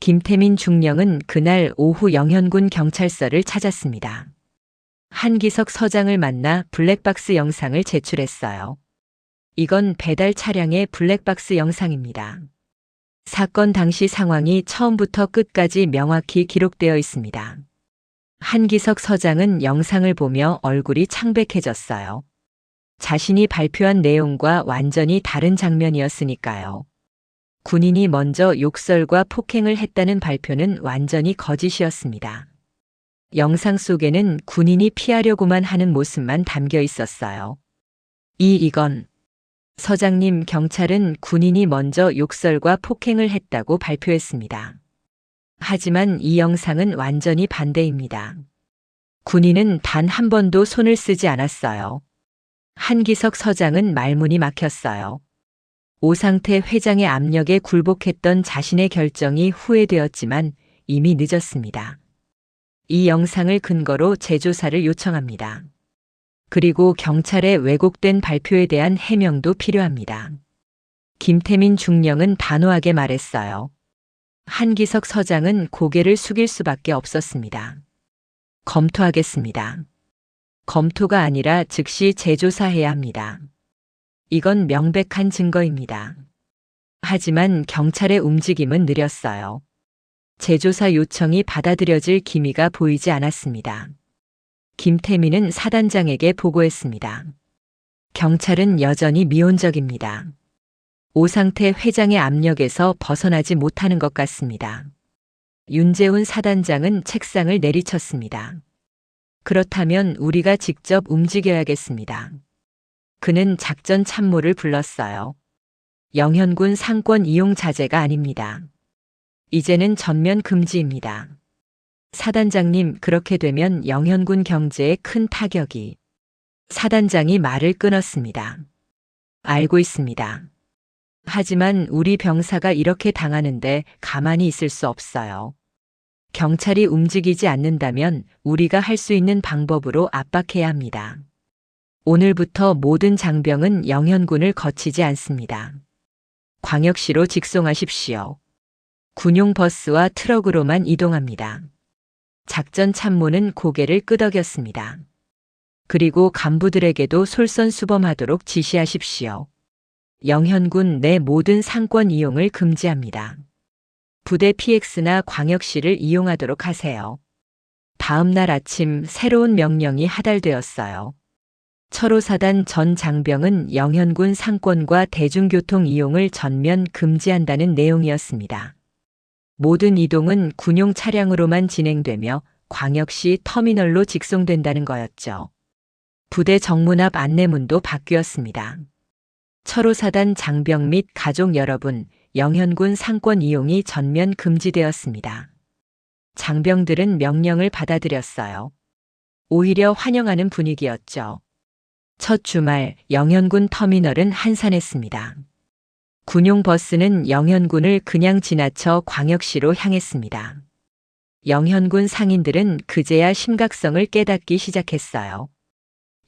[SPEAKER 2] 김태민 중령은 그날 오후 영현군 경찰서를 찾았습니다. 한기석 서장을 만나 블랙박스 영상을 제출했어요. 이건 배달 차량의 블랙박스 영상입니다. 사건 당시 상황이 처음부터 끝까지 명확히 기록되어 있습니다. 한기석 서장은 영상을 보며 얼굴이 창백해졌어요. 자신이 발표한 내용과 완전히 다른 장면이었으니까요. 군인이 먼저 욕설과 폭행을 했다는 발표는 완전히 거짓이었습니다. 영상 속에는 군인이 피하려고만 하는 모습만 담겨 있었어요. 이건 서장님, 경찰은 군인이 먼저 욕설과 폭행을 했다고 발표했습니다. 하지만 이 영상은 완전히 반대입니다. 군인은 단 한 번도 손을 쓰지 않았어요. 한기석 서장은 말문이 막혔어요. 오상태 회장의 압력에 굴복했던 자신의 결정이 후회되었지만 이미 늦었습니다. 이 영상을 근거로 재조사를 요청합니다. 그리고 경찰의 왜곡된 발표에 대한 해명도 필요합니다. 김태민 중령은 단호하게 말했어요. 한기석 서장은 고개를 숙일 수밖에 없었습니다. 검토하겠습니다. 검토가 아니라 즉시 재조사해야 합니다. 이건 명백한 증거입니다. 하지만 경찰의 움직임은 느렸어요. 재조사 요청이 받아들여질 기미가 보이지 않았습니다. 김태민은 사단장에게 보고했습니다. 경찰은 여전히 미온적입니다. 오상태 회장의 압력에서 벗어나지 못하는 것 같습니다. 윤재훈 사단장은 책상을 내리쳤습니다. 그렇다면 우리가 직접 움직여야겠습니다. 그는 작전 참모를 불렀어요. 영현군 상권 이용 자제가 아닙니다. 이제는 전면 금지입니다. 사단장님, 그렇게 되면 영현군 경제에 큰 타격이. 사단장이 말을 끊었습니다. 알고 있습니다. 하지만 우리 병사가 이렇게 당하는데 가만히 있을 수 없어요. 경찰이 움직이지 않는다면 우리가 할 수 있는 방법으로 압박해야 합니다. 오늘부터 모든 장병은 영현군을 거치지 않습니다. 광역시로 직송하십시오. 군용 버스와 트럭으로만 이동합니다. 작전 참모는 고개를 끄덕였습니다. 그리고 간부들에게도 솔선수범하도록 지시하십시오. 영현군 내 모든 상권 이용을 금지합니다. 부대 PX나 광역시를 이용하도록 하세요. 다음 날 아침 새로운 명령이 하달되었어요. 철호사단 전 장병은 영현군 상권과 대중교통 이용을 전면 금지한다는 내용이었습니다. 모든 이동은 군용 차량으로만 진행되며 광역시 터미널로 직송된다는 거였죠. 부대 정문 앞 안내문도 바뀌었습니다. 철호사단 장병 및 가족 여러분, 영현군 상권 이용이 전면 금지되었습니다. 장병들은 명령을 받아들였어요. 오히려 환영하는 분위기였죠. 첫 주말 영현군 터미널은 한산했습니다. 군용 버스는 영현군을 그냥 지나쳐 광역시로 향했습니다. 영현군 상인들은 그제야 심각성을 깨닫기 시작했어요.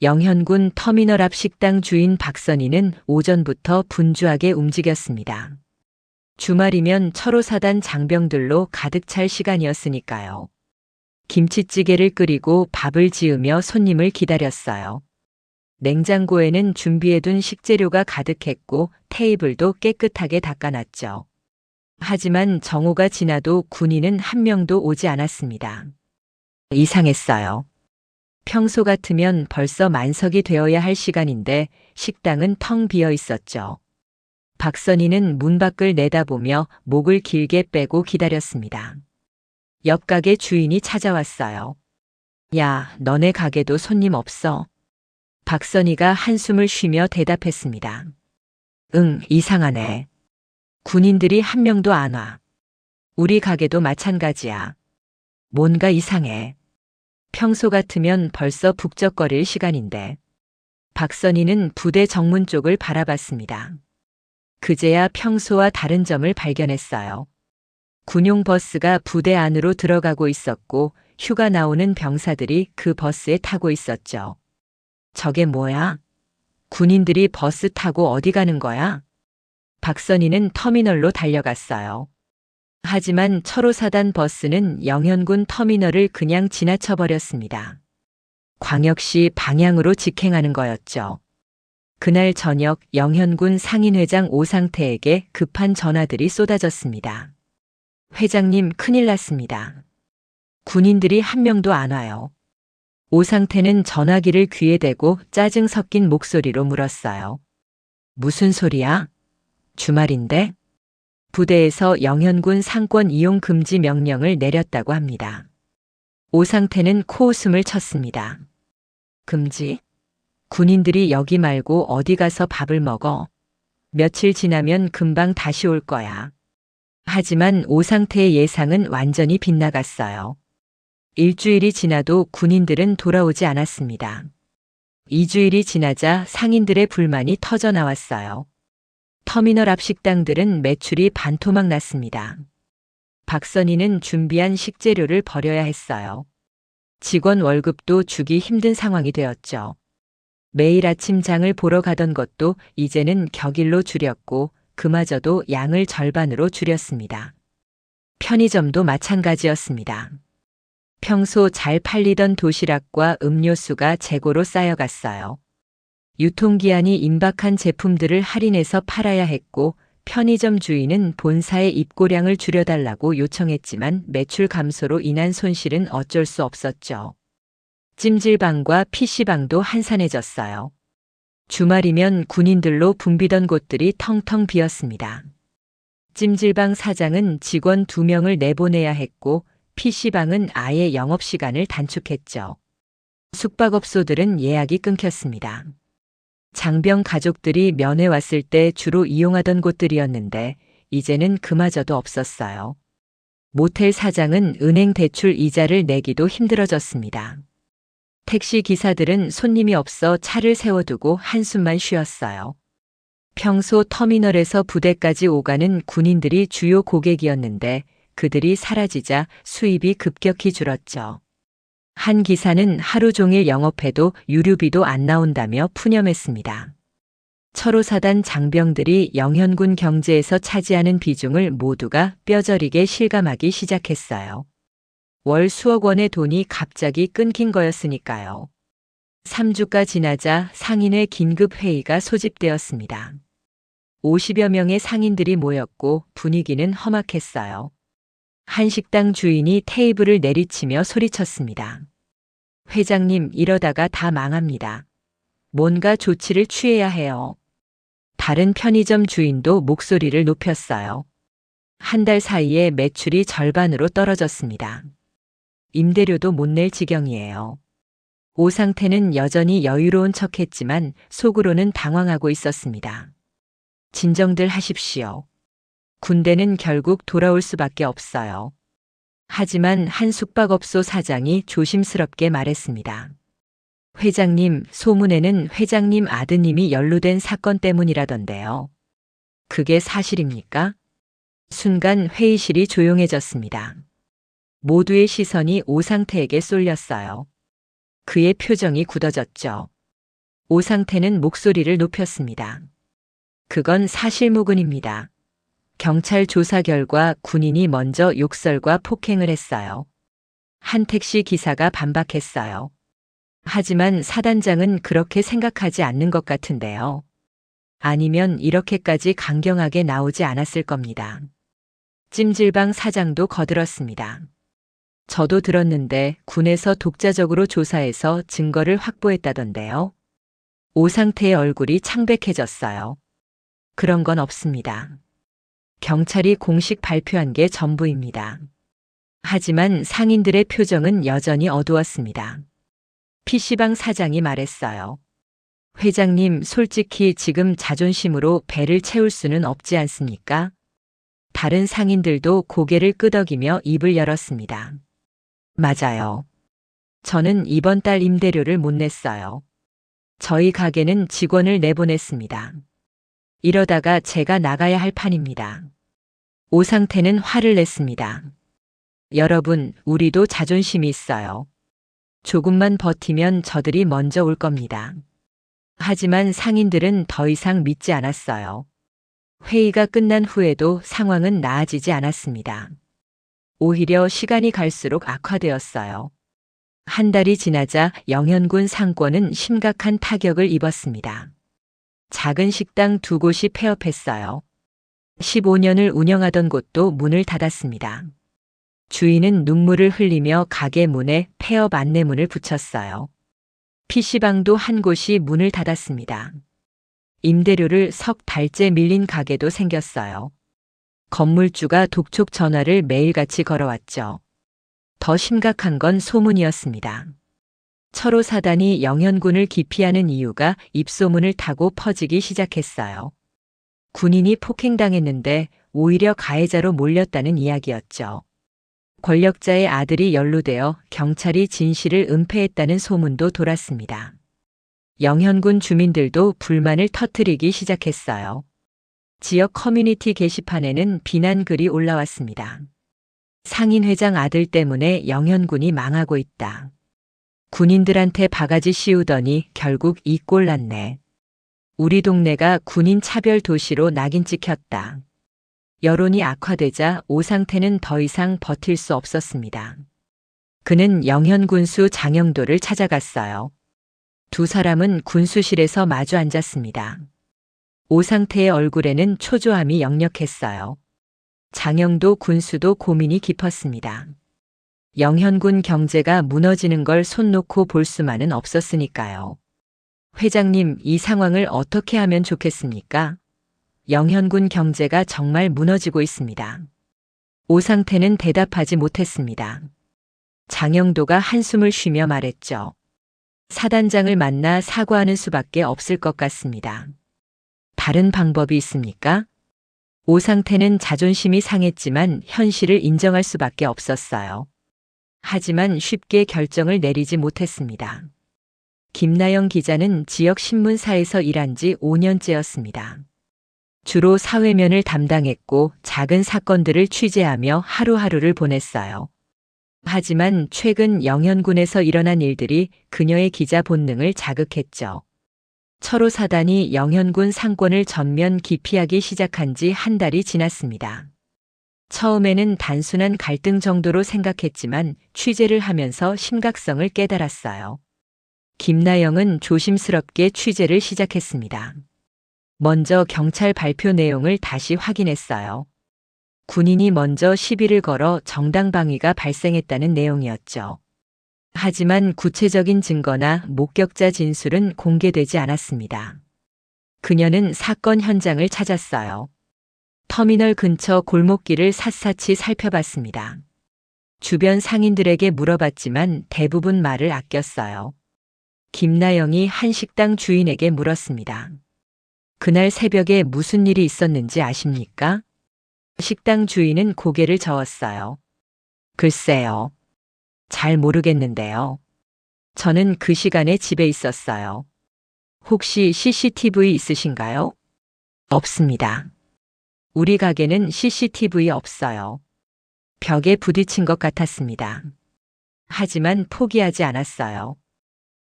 [SPEAKER 2] 영현군 터미널 앞 식당 주인 박선희는 오전부터 분주하게 움직였습니다. 주말이면 철호사단 장병들로 가득 찰 시간이었으니까요. 김치찌개를 끓이고 밥을 지으며 손님을 기다렸어요. 냉장고에는 준비해둔 식재료가 가득했고 테이블도 깨끗하게 닦아놨죠. 하지만 정오가 지나도 군인은 한 명도 오지 않았습니다. 이상했어요. 평소 같으면 벌써 만석이 되어야 할 시간인데 식당은 텅 비어 있었죠. 박선희는 문 밖을 내다보며 목을 길게 빼고 기다렸습니다. 옆 가게 주인이 찾아왔어요. 야, 너네 가게도 손님 없어? 박선희가 한숨을 쉬며 대답했습니다. 응, 이상하네. 군인들이 한 명도 안 와. 우리 가게도 마찬가지야. 뭔가 이상해. 평소 같으면 벌써 북적거릴 시간인데. 박선희는 부대 정문 쪽을 바라봤습니다. 그제야 평소와 다른 점을 발견했어요. 군용 버스가 부대 안으로 들어가고 있었고 휴가 나오는 병사들이 그 버스에 타고 있었죠. 저게 뭐야? 군인들이 버스 타고 어디 가는 거야? 박선희는 터미널로 달려갔어요. 하지만 철호사단 버스는 영현군 터미널을 그냥 지나쳐버렸습니다. 광역시 방향으로 직행하는 거였죠. 그날 저녁 영현군 상인회장 오상태에게 급한 전화들이 쏟아졌습니다. 회장님, 큰일 났습니다. 군인들이 한 명도 안 와요. 오상태는 전화기를 귀에 대고 짜증 섞인 목소리로 물었어요. 무슨 소리야? 주말인데? 부대에서 영현군 상권 이용 금지 명령을 내렸다고 합니다. 오상태는 코웃음을 쳤습니다. 금지? 군인들이 여기 말고 어디 가서 밥을 먹어? 며칠 지나면 금방 다시 올 거야. 하지만 오상태의 예상은 완전히 빗나갔어요. 일주일이 지나도 군인들은 돌아오지 않았습니다. 2주일이 지나자 상인들의 불만이 터져 나왔어요. 터미널 앞 식당들은 매출이 반토막 났습니다. 박선희는 준비한 식재료를 버려야 했어요. 직원 월급도 주기 힘든 상황이 되었죠. 매일 아침 장을 보러 가던 것도 이제는 격일로 줄였고 그마저도 양을 절반으로 줄였습니다. 편의점도 마찬가지였습니다. 평소 잘 팔리던 도시락과 음료수가 재고로 쌓여갔어요. 유통기한이 임박한 제품들을 할인해서 팔아야 했고 편의점 주인은 본사의 입고량을 줄여달라고 요청했지만 매출 감소로 인한 손실은 어쩔 수 없었죠. 찜질방과 PC방도 한산해졌어요. 주말이면 군인들로 붐비던 곳들이 텅텅 비었습니다. 찜질방 사장은 직원 2명을 내보내야 했고 PC방은 아예 영업시간을 단축했죠. 숙박업소들은 예약이 끊겼습니다. 장병 가족들이 면회 왔을 때 주로 이용하던 곳들이었는데 이제는 그마저도 없었어요. 모텔 사장은 은행 대출 이자를 내기도 힘들어졌습니다. 택시 기사들은 손님이 없어 차를 세워두고 한숨만 쉬었어요. 평소 터미널에서 부대까지 오가는 군인들이 주요 고객이었는데 그들이 사라지자 수입이 급격히 줄었죠. 한 기사는 하루 종일 영업해도 유류비도 안 나온다며 푸념했습니다. 철호사단 장병들이 영현군 경제에서 차지하는 비중을 모두가 뼈저리게 실감하기 시작했어요. 월 수억 원의 돈이 갑자기 끊긴 거였으니까요. 3주가 지나자 상인회 긴급회의가 소집되었습니다. 50여 명의 상인들이 모였고 분위기는 험악했어요. 한 식당 주인이 테이블을 내리치며 소리쳤습니다. 회장님, 이러다가 다 망합니다. 뭔가 조치를 취해야 해요. 다른 편의점 주인도 목소리를 높였어요. 한 달 사이에 매출이 절반으로 떨어졌습니다. 임대료도 못 낼 지경이에요. 오상태는 여전히 여유로운 척했지만 속으로는 당황하고 있었습니다. 진정들 하십시오. 군대는 결국 돌아올 수밖에 없어요. 하지만 한 숙박업소 사장이 조심스럽게 말했습니다. 회장님, 소문에는 회장님 아드님이 연루된 사건 때문이라던데요. 그게 사실입니까? 순간 회의실이 조용해졌습니다. 모두의 시선이 오상태에게 쏠렸어요. 그의 표정이 굳어졌죠. 오상태는 목소리를 높였습니다. 그건 사실무근입니다. 경찰 조사 결과 군인이 먼저 욕설과 폭행을 했어요. 한 택시 기사가 반박했어요. 하지만 사단장은 그렇게 생각하지 않는 것 같은데요. 아니면 이렇게까지 강경하게 나오지 않았을 겁니다. 찜질방 사장도 거들었습니다. 저도 들었는데 군에서 독자적으로 조사해서 증거를 확보했다던데요. 오상태의 얼굴이 창백해졌어요. 그런 건 없습니다. 경찰이 공식 발표한 게 전부입니다. 하지만 상인들의 표정은 여전히 어두웠습니다. PC방 사장이 말했어요. 회장님, 솔직히 지금 자존심으로 배를 채울 수는 없지 않습니까? 다른 상인들도 고개를 끄덕이며 입을 열었습니다. 맞아요. 저는 이번 달 임대료를 못 냈어요. 저희 가게는 직원을 내보냈습니다. 이러다가 제가 나가야 할 판입니다. 오상태는 화를 냈습니다. 여러분, 우리도 자존심이 있어요. 조금만 버티면 저들이 먼저 올 겁니다. 하지만 상인들은 더 이상 믿지 않았어요. 회의가 끝난 후에도 상황은 나아지지 않았습니다. 오히려 시간이 갈수록 악화되었어요. 한 달이 지나자 영현군 상권은 심각한 타격을 입었습니다. 작은 식당 2곳이 폐업했어요. 15년을 운영하던 곳도 문을 닫았습니다. 주인은 눈물을 흘리며 가게 문에 폐업 안내문을 붙였어요. PC방도 한 곳이 문을 닫았습니다. 임대료를 석 달째 밀린 가게도 생겼어요. 건물주가 독촉 전화를 매일같이 걸어왔죠. 더 심각한 건 소문이었습니다. 철호 사단이 영현군을 기피하는 이유가 입소문을 타고 퍼지기 시작했어요. 군인이 폭행당했는데 오히려 가해자로 몰렸다는 이야기였죠. 권력자의 아들이 연루되어 경찰이 진실을 은폐했다는 소문도 돌았습니다. 영현군 주민들도 불만을 터뜨리기 시작했어요. 지역 커뮤니티 게시판에는 비난글이 올라왔습니다. 상인회장 아들 때문에 영현군이 망하고 있다. 군인들한테 바가지 씌우더니 결국 이 꼴 났네. 우리 동네가 군인 차별 도시로 낙인 찍혔다. 여론이 악화되자 오상태는 더 이상 버틸 수 없었습니다. 그는 영현군수 장영도를 찾아갔어요. 두 사람은 군수실에서 마주 앉았습니다. 오상태의 얼굴에는 초조함이 역력했어요. 장영도 군수도 고민이 깊었습니다. 영현군 경제가 무너지는 걸 손 놓고 볼 수만은 없었으니까요. 회장님, 이 상황을 어떻게 하면 좋겠습니까? 영현군 경제가 정말 무너지고 있습니다. 오상태는 대답하지 못했습니다. 장영도가 한숨을 쉬며 말했죠. 사단장을 만나 사과하는 수밖에 없을 것 같습니다. 다른 방법이 있습니까? 오상태는 자존심이 상했지만 현실을 인정할 수밖에 없었어요. 하지만 쉽게 결정을 내리지 못했습니다. 김나영 기자는 지역 신문사에서 일한 지 5년째였습니다. 주로 사회면을 담당했고 작은 사건들을 취재하며 하루하루를 보냈어요. 하지만 최근 영현군에서 일어난 일들이 그녀의 기자 본능을 자극했죠. 철호 사단이 영현군 상권을 전면 기피하기 시작한 지 한 달이 지났습니다. 처음에는 단순한 갈등 정도로 생각했지만 취재를 하면서 심각성을 깨달았어요. 김나영은 조심스럽게 취재를 시작했습니다. 먼저 경찰 발표 내용을 다시 확인했어요. 군인이 먼저 시비를 걸어 정당방위가 발생했다는 내용이었죠. 하지만 구체적인 증거나 목격자 진술은 공개되지 않았습니다. 그녀는 사건 현장을 찾았어요. 터미널 근처 골목길을 샅샅이 살펴봤습니다. 주변 상인들에게 물어봤지만 대부분 말을 아꼈어요. 김나영이 한 식당 주인에게 물었습니다. 그날 새벽에 무슨 일이 있었는지 아십니까? 식당 주인은 고개를 저었어요. 글쎄요. 잘 모르겠는데요. 저는 그 시간에 집에 있었어요. 혹시 CCTV 있으신가요? 없습니다. 우리 가게는 CCTV 없어요. 벽에 부딪힌 것 같았습니다. 하지만 포기하지 않았어요.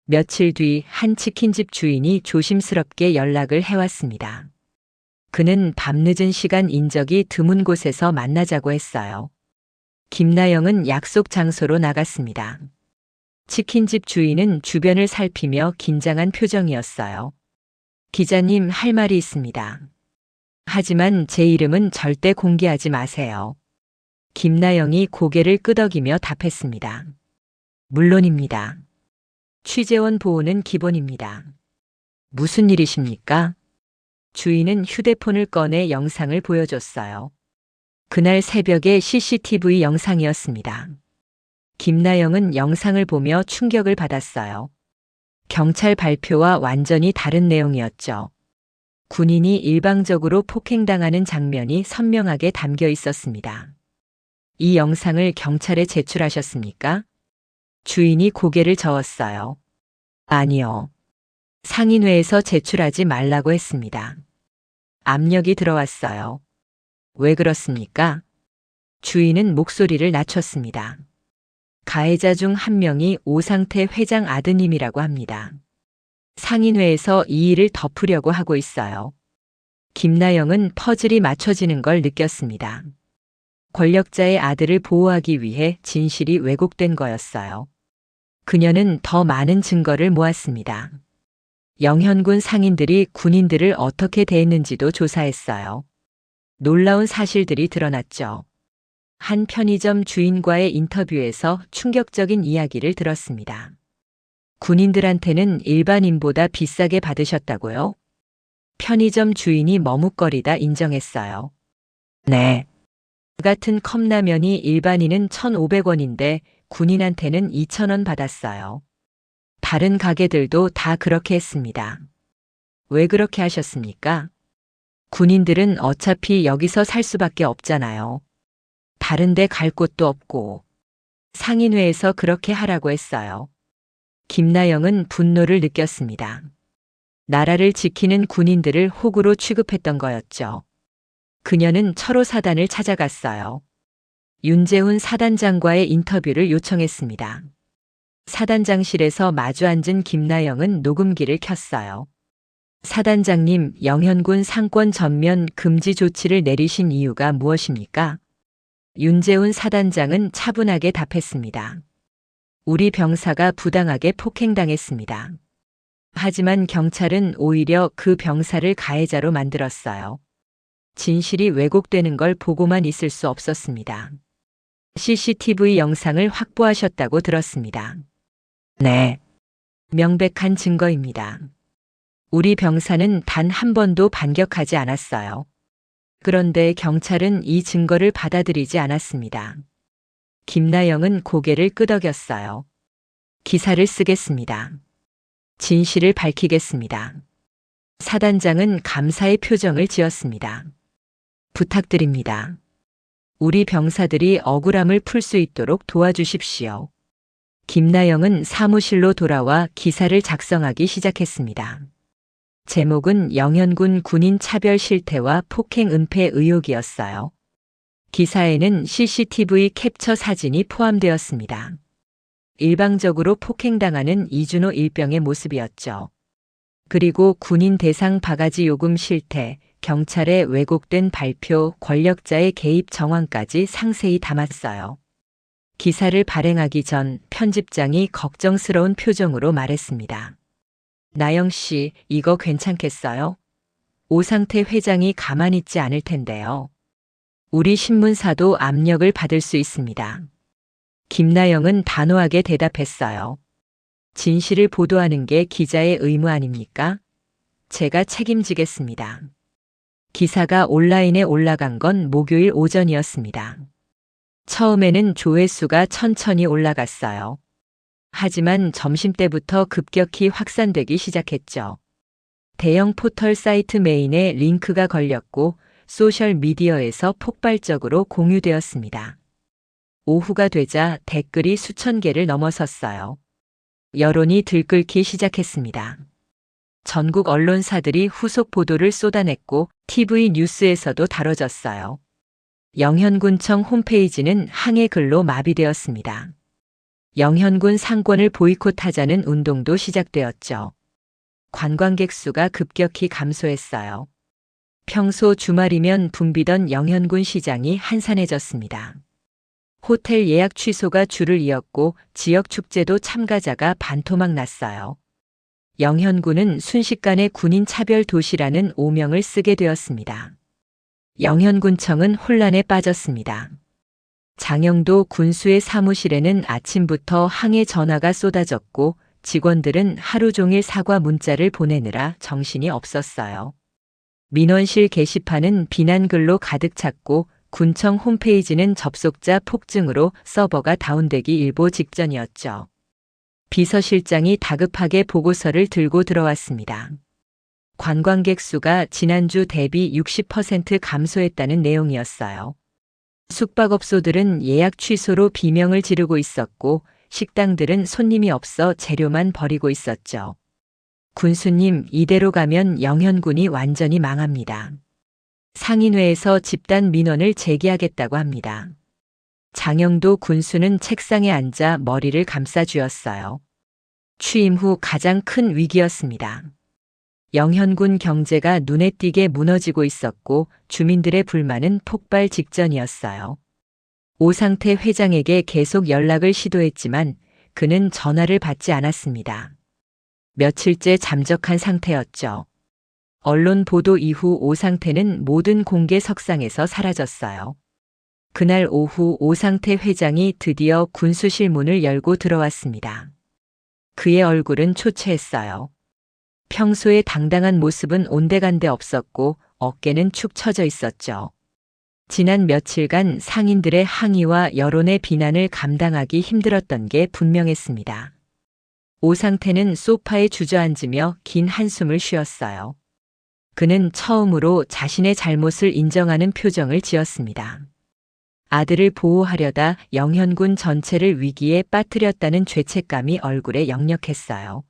[SPEAKER 2] 며칠 뒤 한 치킨집 주인이 조심스럽게 연락을 해왔습니다. 그는 밤늦은 시간 인적이 드문 곳에서 만나자고 했어요. 김나영은 약속 장소로 나갔습니다. 치킨집 주인은 주변을 살피며 긴장한 표정이었어요. 기자님, 할 말이 있습니다. 하지만 제 이름은 절대 공개하지 마세요. 김나영이 고개를 끄덕이며 답했습니다. 물론입니다. 취재원 보호는 기본입니다. 무슨 일이십니까? 주인은 휴대폰을 꺼내 영상을 보여줬어요. 그날 새벽의 CCTV 영상이었습니다. 김나영은 영상을 보며 충격을 받았어요. 경찰 발표와 완전히 다른 내용이었죠. 군인이 일방적으로 폭행당하는 장면이 선명하게 담겨 있었습니다. 이 영상을 경찰에 제출하셨습니까? 주인이 고개를 저었어요. 아니요. 상인회에서 제출하지 말라고 했습니다. 압력이 들어왔어요. 왜 그렇습니까? 주인은 목소리를 낮췄습니다. 가해자 중 한 명이 오상태 회장 아드님이라고 합니다. 상인회에서 이 일을 덮으려고 하고 있어요. 김나영은 퍼즐이 맞춰지는 걸 느꼈습니다. 권력자의 아들을 보호하기 위해 진실이 왜곡된 거였어요. 그녀는 더 많은 증거를 모았습니다. 영현군 상인들이 군인들을 어떻게 대했는지도 조사했어요. 놀라운 사실들이 드러났죠. 한 편의점 주인과의 인터뷰에서 충격적인 이야기를 들었습니다. 군인들한테는 일반인보다 비싸게 받으셨다고요? 편의점 주인이 머뭇거리다 인정했어요. 네. 같은 컵라면이 일반인은 1,500원인데 군인한테는 2,000원 받았어요. 다른 가게들도 다 그렇게 했습니다. 왜 그렇게 하셨습니까? 군인들은 어차피 여기서 살 수밖에 없잖아요. 다른 데 갈 곳도 없고. 상인회에서 그렇게 하라고 했어요. 김나영은 분노를 느꼈습니다. 나라를 지키는 군인들을 호구로 취급했던 거였죠. 그녀는 철호 사단을 찾아갔어요. 윤재훈 사단장과의 인터뷰를 요청했습니다. 사단장실에서 마주 앉은 김나영은 녹음기를 켰어요. 사단장님, 영현군 상권 전면 금지 조치를 내리신 이유가 무엇입니까? 윤재훈 사단장은 차분하게 답했습니다. 우리 병사가 부당하게 폭행당했습니다. 하지만 경찰은 오히려 그 병사를 가해자로 만들었어요. 진실이 왜곡되는 걸 보고만 있을 수 없었습니다. CCTV 영상을 확보하셨다고 들었습니다. 네. 명백한 증거입니다. 우리 병사는 단 한 번도 반격하지 않았어요. 그런데 경찰은 이 증거를 받아들이지 않았습니다. 김나영은 고개를 끄덕였어요. 기사를 쓰겠습니다. 진실을 밝히겠습니다. 사단장은 감사의 표정을 지었습니다. 부탁드립니다. 우리 병사들이 억울함을 풀 수 있도록 도와주십시오. 김나영은 사무실로 돌아와 기사를 작성하기 시작했습니다. 제목은 영현군 군인 차별 실태와 폭행 은폐 의혹이었어요. 기사에는 CCTV 캡처 사진이 포함되었습니다. 일방적으로 폭행당하는 이준호 일병의 모습이었죠. 그리고 군인 대상 바가지 요금 실태, 경찰의 왜곡된 발표, 권력자의 개입 정황까지 상세히 담았어요. 기사를 발행하기 전 편집장이 걱정스러운 표정으로 말했습니다. 나영 씨, 이거 괜찮겠어요? 오상태 회장이 가만히 있지 않을 텐데요. 우리 신문사도 압력을 받을 수 있습니다. 김나영은 단호하게 대답했어요. 진실을 보도하는 게 기자의 의무 아닙니까? 제가 책임지겠습니다. 기사가 온라인에 올라간 건 목요일 오전이었습니다. 처음에는 조회수가 천천히 올라갔어요. 하지만 점심때부터 급격히 확산되기 시작했죠. 대형 포털 사이트 메인에 링크가 걸렸고 소셜미디어에서 폭발적으로 공유되었습니다. 오후가 되자 댓글이 수천 개를 넘어섰어요. 여론이 들끓기 시작했습니다. 전국 언론사들이 후속 보도를 쏟아냈고 TV 뉴스에서도 다뤄졌어요. 영현군청 홈페이지는 항해 글로 마비되었습니다. 영현군 상권을 보이콧하자는 운동도 시작되었죠. 관광객 수가 급격히 감소했어요. 평소 주말이면 붐비던 영현군 시장이 한산해졌습니다. 호텔 예약 취소가 줄을 이었고 지역 축제도 참가자가 반토막 났어요. 영현군은 순식간에 군인 차별 도시라는 오명을 쓰게 되었습니다. 영현군청은 혼란에 빠졌습니다. 장영도 군수의 사무실에는 아침부터 항해 전화가 쏟아졌고 직원들은 하루 종일 사과 문자를 보내느라 정신이 없었어요. 민원실 게시판은 비난글로 가득 찼고 군청 홈페이지는 접속자 폭증으로 서버가 다운되기 일보 직전이었죠. 비서실장이 다급하게 보고서를 들고 들어왔습니다. 관광객 수가 지난주 대비 60% 감소했다는 내용이었어요. 숙박업소들은 예약 취소로 비명을 지르고 있었고 식당들은 손님이 없어 재료만 버리고 있었죠. 군수님, 이대로 가면 영현군이 완전히 망합니다. 상인회에서 집단 민원을 제기하겠다고 합니다. 장영도 군수는 책상에 앉아 머리를 감싸쥐었어요. 취임 후 가장 큰 위기였습니다. 영현군 경제가 눈에 띄게 무너지고 있었고 주민들의 불만은 폭발 직전이었어요. 오상태 회장에게 계속 연락을 시도했지만 그는 전화를 받지 않았습니다. 며칠째 잠적한 상태였죠. 언론 보도 이후 오상태는 모든 공개 석상에서 사라졌어요. 그날 오후 오상태 회장이 드디어 군수실 문을 열고 들어왔습니다. 그의 얼굴은 초췌했어요. 평소의 당당한 모습은 온데간데 없었고 어깨는 축 처져 있었죠. 지난 며칠간 상인들의 항의와 여론의 비난을 감당하기 힘들었던 게 분명했습니다. 오상태는 소파에 주저앉으며 긴 한숨을 쉬었어요. 그는 처음으로 자신의 잘못을 인정하는 표정을 지었습니다. 아들을 보호하려다 영현군 전체를 위기에 빠뜨렸다는 죄책감이 얼굴에 역력했어요.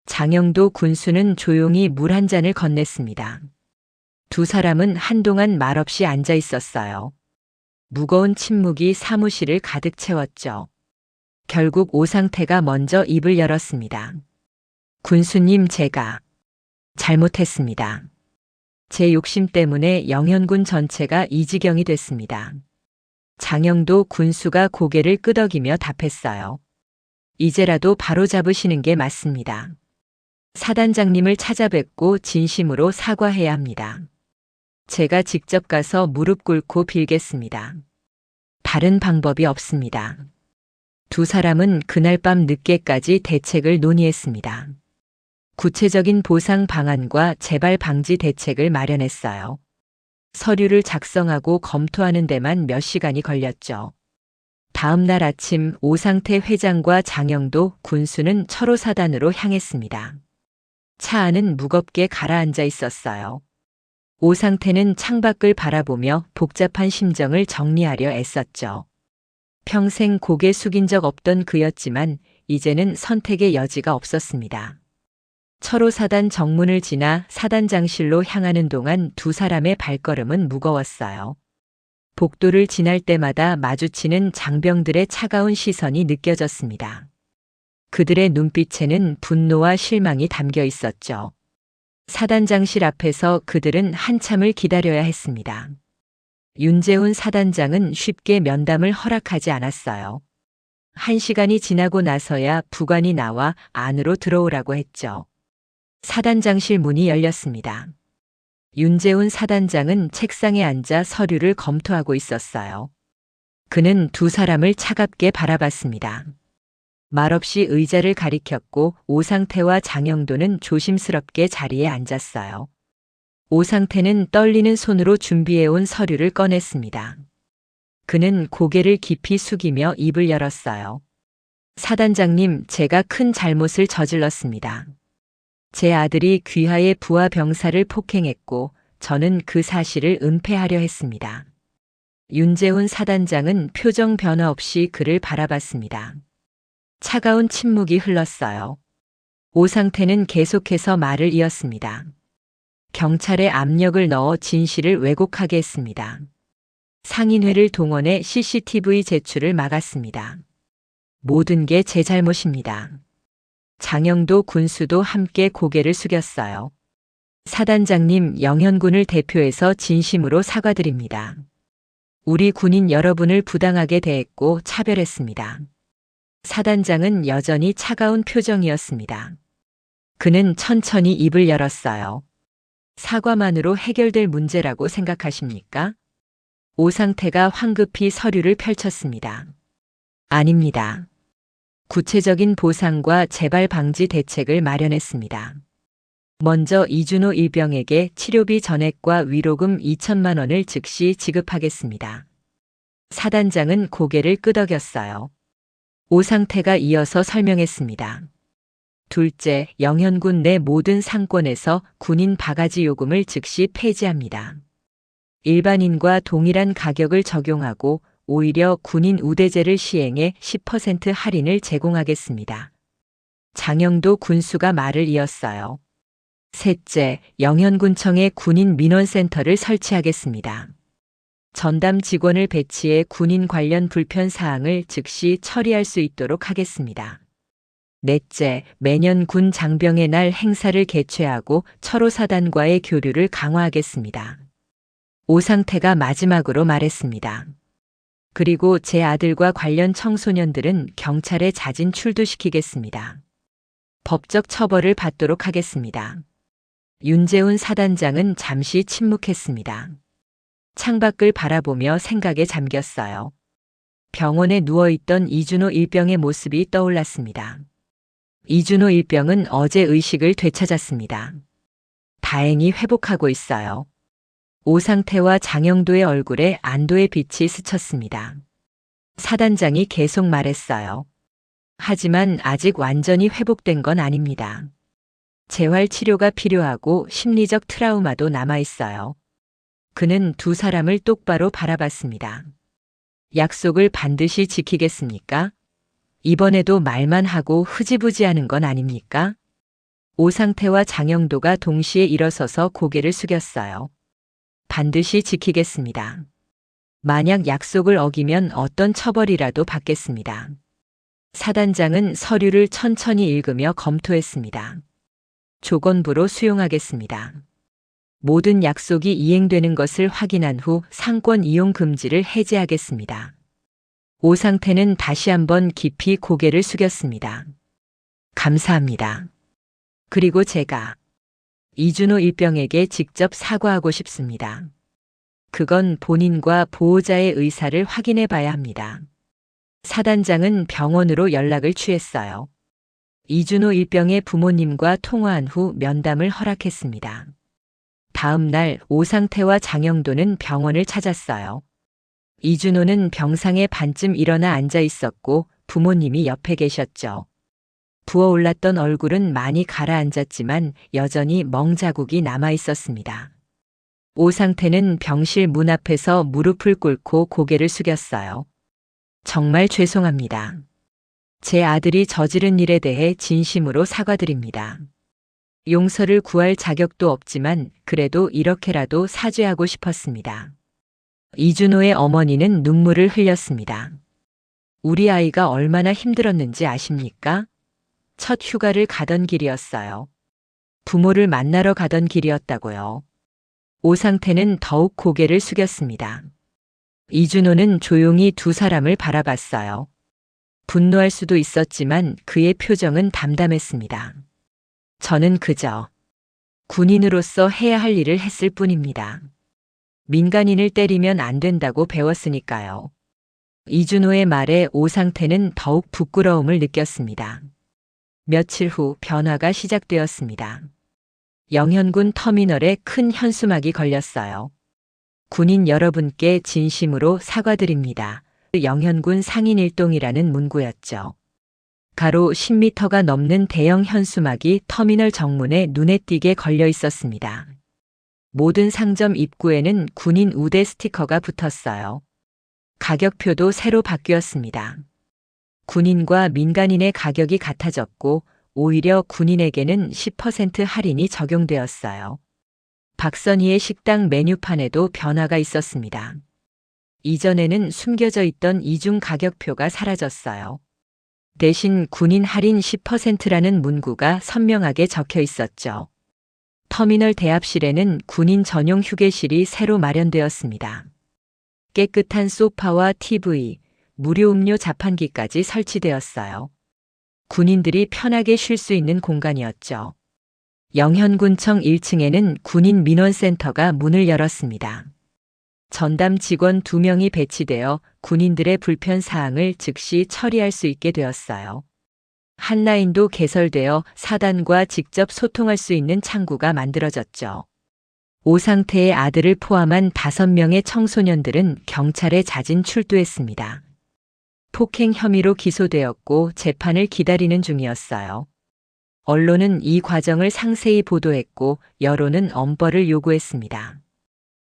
[SPEAKER 2] 장영도 군수는 조용히 물 한 잔을 건넸습니다. 두 사람은 한동안 말없이 앉아 있었어요. 무거운 침묵이 사무실을 가득 채웠죠. 결국 오상태가 먼저 입을 열었습니다. 군수님, 제가 잘못했습니다. 제 욕심 때문에 영현군 전체가 이 지경이 됐습니다. 장영도 군수가 고개를 끄덕이며 답했어요. 이제라도 바로잡으시는 게 맞습니다. 사단장님을 찾아뵙고 진심으로 사과해야 합니다. 제가 직접 가서 무릎 꿇고 빌겠습니다. 다른 방법이 없습니다. 두 사람은 그날 밤 늦게까지 대책을 논의했습니다. 구체적인 보상 방안과 재발 방지 대책을 마련했어요. 서류를 작성하고 검토하는 데만 몇 시간이 걸렸죠. 다음 날 아침 오상태 회장과 장영도 군수는 철호사단으로 향했습니다. 차 안은 무겁게 가라앉아 있었어요. 오상태는 창밖을 바라보며 복잡한 심정을 정리하려 애썼죠. 평생 고개 숙인 적 없던 그였지만 이제는 선택의 여지가 없었습니다. 철호사단 정문을 지나 사단장실로 향하는 동안 두 사람의 발걸음은 무거웠어요. 복도를 지날 때마다 마주치는 장병들의 차가운 시선이 느껴졌습니다. 그들의 눈빛에는 분노와 실망이 담겨 있었죠. 사단장실 앞에서 그들은 한참을 기다려야 했습니다. 윤재훈 사단장은 쉽게 면담을 허락하지 않았어요. 1시간이 지나고 나서야 부관이 나와 안으로 들어오라고 했죠. 사단장실 문이 열렸습니다. 윤재훈 사단장은 책상에 앉아 서류를 검토하고 있었어요. 그는 두 사람을 차갑게 바라봤습니다. 말없이 의자를 가리켰고 오상태와 장영도는 조심스럽게 자리에 앉았어요. 오상태는 떨리는 손으로 준비해온 서류를 꺼냈습니다. 그는 고개를 깊이 숙이며 입을 열었어요. 사단장님, 제가 큰 잘못을 저질렀습니다. 제 아들이 귀하의 부하 병사를 폭행했고 저는 그 사실을 은폐하려 했습니다. 윤재훈 사단장은 표정 변화 없이 그를 바라봤습니다. 차가운 침묵이 흘렀어요. 오상태는 계속해서 말을 이었습니다. 경찰에 압력을 넣어 진실을 왜곡하게 했습니다. 상인회를 동원해 CCTV 제출을 막았습니다. 모든 게 제 잘못입니다. 장영도 군수도 함께 고개를 숙였어요. 사단장님, 영현군을 대표해서 진심으로 사과드립니다. 우리 군인 여러분을 부당하게 대했고 차별했습니다. 사단장은 여전히 차가운 표정이었습니다. 그는 천천히 입을 열었어요. 사과만으로 해결될 문제라고 생각하십니까? 오상태가 황급히 서류를 펼쳤습니다. 아닙니다. 구체적인 보상과 재발 방지 대책을 마련했습니다. 먼저 이준호 일병에게 치료비 전액과 위로금 2천만 원을 즉시 지급하겠습니다. 사단장은 고개를 끄덕였어요. 오상태가 이어서 설명했습니다. 둘째, 영현군 내 모든 상권에서 군인 바가지 요금을 즉시 폐지합니다. 일반인과 동일한 가격을 적용하고 오히려 군인 우대제를 시행해 10% 할인을 제공하겠습니다. 장영도 군수가 말을 이었어요. 셋째, 영현군청에 군인 민원센터를 설치하겠습니다. 전담 직원을 배치해 군인 관련 불편 사항을 즉시 처리할 수 있도록 하겠습니다. 넷째, 매년 군 장병의 날 행사를 개최하고 철호사단과의 교류를 강화하겠습니다. 오상태가 마지막으로 말했습니다. 그리고 제 아들과 관련 청소년들은 경찰에 자진 출두시키겠습니다. 법적 처벌을 받도록 하겠습니다. 윤재훈 사단장은 잠시 침묵했습니다. 창밖을 바라보며 생각에 잠겼어요. 병원에 누워있던 이준호 일병의 모습이 떠올랐습니다. 이준호 일병은 어제 의식을 되찾았습니다. 다행히 회복하고 있어요. 오상태와 장영도의 얼굴에 안도의 빛이 스쳤습니다. 사단장이 계속 말했어요. 하지만 아직 완전히 회복된 건 아닙니다. 재활 치료가 필요하고 심리적 트라우마도 남아있어요. 그는 두 사람을 똑바로 바라봤습니다. 약속을 반드시 지키겠습니까? 이번에도 말만 하고 흐지부지하는 건 아닙니까? 오상태와 장영도가 동시에 일어서서 고개를 숙였어요. 반드시 지키겠습니다. 만약 약속을 어기면 어떤 처벌이라도 받겠습니다. 사단장은 서류를 천천히 읽으며 검토했습니다. 조건부로 수용하겠습니다. 모든 약속이 이행되는 것을 확인한 후 상권 이용 금지를 해제하겠습니다. 오상태는 다시 한번 깊이 고개를 숙였습니다. 감사합니다. 그리고 제가 이준호 일병에게 직접 사과하고 싶습니다. 그건 본인과 보호자의 의사를 확인해 봐야 합니다. 사단장은 병원으로 연락을 취했어요. 이준호 일병의 부모님과 통화한 후 면담을 허락했습니다. 다음 날 오상태와 장영도는 병원을 찾았어요. 이준호는 병상에 반쯤 일어나 앉아 있었고 부모님이 옆에 계셨죠. 부어올랐던 얼굴은 많이 가라앉았지만 여전히 멍자국이 남아 있었습니다. 오상태는 병실 문 앞에서 무릎을 꿇고 고개를 숙였어요. 정말 죄송합니다. 제 아들이 저지른 일에 대해 진심으로 사과드립니다. 용서를 구할 자격도 없지만 그래도 이렇게라도 사죄하고 싶었습니다. 이준호의 어머니는 눈물을 흘렸습니다. 우리 아이가 얼마나 힘들었는지 아십니까? 첫 휴가를 가던 길이었어요. 부모를 만나러 가던 길이었다고요. 오상태는 더욱 고개를 숙였습니다. 이준호는 조용히 두 사람을 바라봤어요. 분노할 수도 있었지만 그의 표정은 담담했습니다. 저는 그저 군인으로서 해야 할 일을 했을 뿐입니다. 민간인을 때리면 안 된다고 배웠으니까요. 이준호의 말에 오상태는 더욱 부끄러움을 느꼈습니다. 며칠 후 변화가 시작되었습니다. 영현군 터미널에 큰 현수막이 걸렸어요. 군인 여러분께 진심으로 사과드립니다. 영현군 상인 일동이라는 문구였죠. 가로 10m가 넘는 대형 현수막이 터미널 정문에 눈에 띄게 걸려 있었습니다. 모든 상점 입구에는 군인 우대 스티커가 붙었어요. 가격표도 새로 바뀌었습니다. 군인과 민간인의 가격이 같아졌고 오히려 군인에게는 10% 할인이 적용되었어요. 박선희의 식당 메뉴판에도 변화가 있었습니다. 이전에는 숨겨져 있던 이중 가격표가 사라졌어요. 대신 군인 할인 10%라는 문구가 선명하게 적혀 있었죠. 터미널 대합실에는 군인 전용 휴게실이 새로 마련되었습니다. 깨끗한 소파와 TV, 무료 음료 자판기까지 설치되었어요. 군인들이 편하게 쉴 수 있는 공간이었죠. 영현군청 1층에는 군인 민원센터가 문을 열었습니다. 전담 직원 2명이 배치되어 군인들의 불편 사항을 즉시 처리할 수 있게 되었어요. 한라인도 개설되어 사단과 직접 소통할 수 있는 창구가 만들어졌죠. 오상태의 아들을 포함한 5명의 청소년들은 경찰에 자진 출두했습니다. 폭행 혐의로 기소되었고 재판을 기다리는 중이었어요. 언론은 이 과정을 상세히 보도했고 여론은 엄벌을 요구했습니다.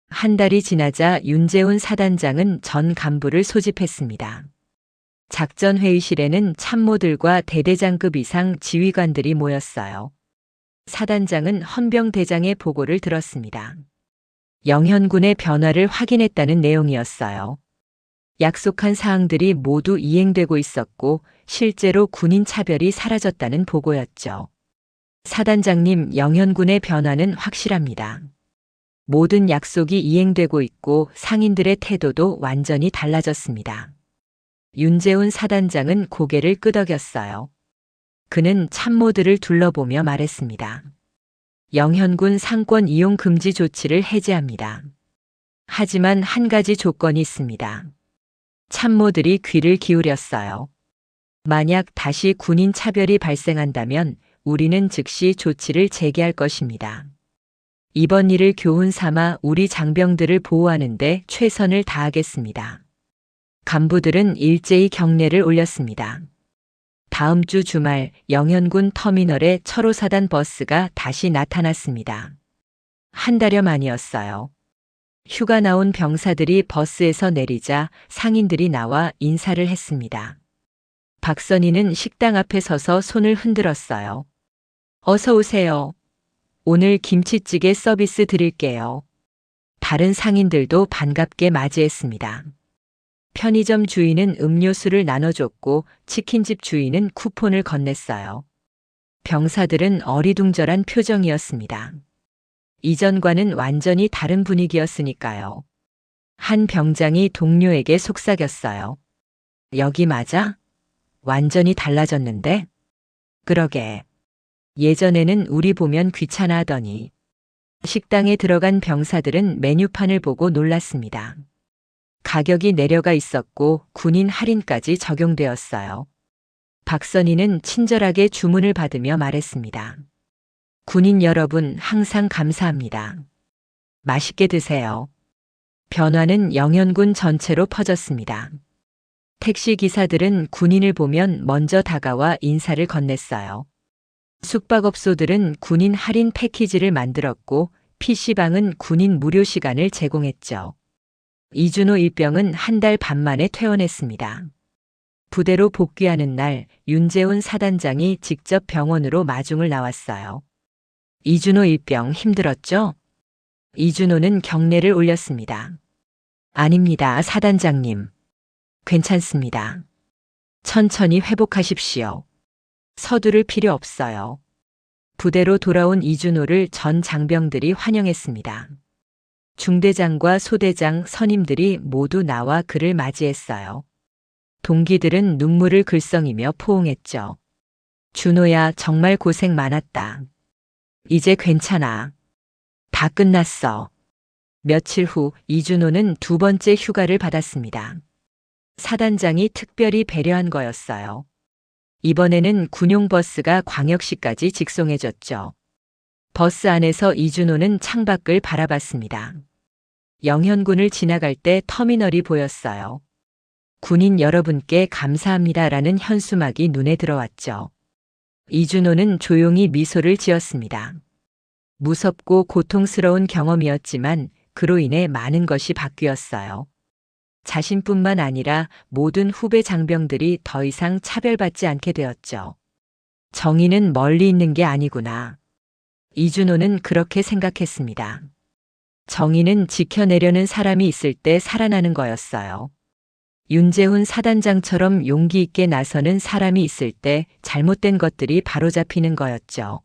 [SPEAKER 2] 한 달이 지나자 윤재훈 사단장은 전 간부를 소집했습니다. 작전회의실에는 참모들과 대대장급 이상 지휘관들이 모였어요. 사단장은 헌병대장의 보고를 들었습니다. 영현군의 변화를 확인했다는 내용이었어요. 약속한 사항들이 모두 이행되고 있었고 실제로 군인 차별이 사라졌다는 보고였죠. 사단장님, 영현군의 변화는 확실합니다. 모든 약속이 이행되고 있고 상인들의 태도도 완전히 달라졌습니다. 윤재훈 사단장은 고개를 끄덕였어요. 그는 참모들을 둘러보며 말했습니다. 영현군 상권 이용 금지 조치를 해제합니다. 하지만 한 가지 조건이 있습니다. 참모들이 귀를 기울였어요. 만약 다시 군인 차별이 발생한다면 우리는 즉시 조치를 재개할 것입니다. 이번 일을 교훈 삼아 우리 장병들을 보호하는데 최선을 다하겠습니다. 간부들은 일제히 경례를 올렸습니다. 다음 주 주말 영현군 터미널에 철호사단 버스가 다시 나타났습니다. 한 달여 만이었어요. 휴가 나온 병사들이 버스에서 내리자 상인들이 나와 인사를 했습니다. 박선희는 식당 앞에 서서 손을 흔들었어요. 어서 오세요. 오늘 김치찌개 서비스 드릴게요. 다른 상인들도 반갑게 맞이했습니다. 편의점 주인은 음료수를 나눠줬고 치킨집 주인은 쿠폰을 건넸어요. 병사들은 어리둥절한 표정이었습니다. 이전과는 완전히 다른 분위기였으니까요. 한 병장이 동료에게 속삭였어요. 여기 맞아? 완전히 달라졌는데? 그러게. 예전에는 우리 보면 귀찮아 하더니. 식당에 들어간 병사들은 메뉴판을 보고 놀랐습니다. 가격이 내려가 있었고 군인 할인까지 적용되었어요. 박선희는 친절하게 주문을 받으며 말했습니다. 군인 여러분 항상 감사합니다. 맛있게 드세요. 변화는 영현군 전체로 퍼졌습니다. 택시 기사들은 군인을 보면 먼저 다가와 인사를 건넸어요. 숙박업소들은 군인 할인 패키지를 만들었고 PC방은 군인 무료 시간을 제공했죠. 이준호 일병은 한 달 반 만에 퇴원했습니다. 부대로 복귀하는 날 윤재훈 사단장이 직접 병원으로 마중을 나왔어요. 이준호 일병 힘들었죠? 이준호는 경례를 올렸습니다. 아닙니다, 사단장님. 괜찮습니다. 천천히 회복하십시오. 서두를 필요 없어요. 부대로 돌아온 이준호를 전 장병들이 환영했습니다. 중대장과 소대장 선임들이 모두 나와 그를 맞이했어요. 동기들은 눈물을 글썽이며 포옹했죠. 준호야, 정말 고생 많았다. 이제 괜찮아. 다 끝났어. 며칠 후 이준호는 두 번째 휴가를 받았습니다. 사단장이 특별히 배려한 거였어요. 이번에는 군용버스가 광역시까지 직송해졌죠. 버스 안에서 이준호는 창밖을 바라봤습니다. 영현군을 지나갈 때 터미널이 보였어요. 군인 여러분께 감사합니다라는 현수막이 눈에 들어왔죠. 이준호는 조용히 미소를 지었습니다. 무섭고 고통스러운 경험이었지만 그로 인해 많은 것이 바뀌었어요. 자신뿐만 아니라 모든 후배 장병들이 더 이상 차별받지 않게 되었죠. 정의는 멀리 있는 게 아니구나. 이준호는 그렇게 생각했습니다. 정의는 지켜내려는 사람이 있을 때 살아나는 거였어요. 윤재훈 사단장처럼 용기 있게 나서는 사람이 있을 때 잘못된 것들이 바로잡히는 거였죠.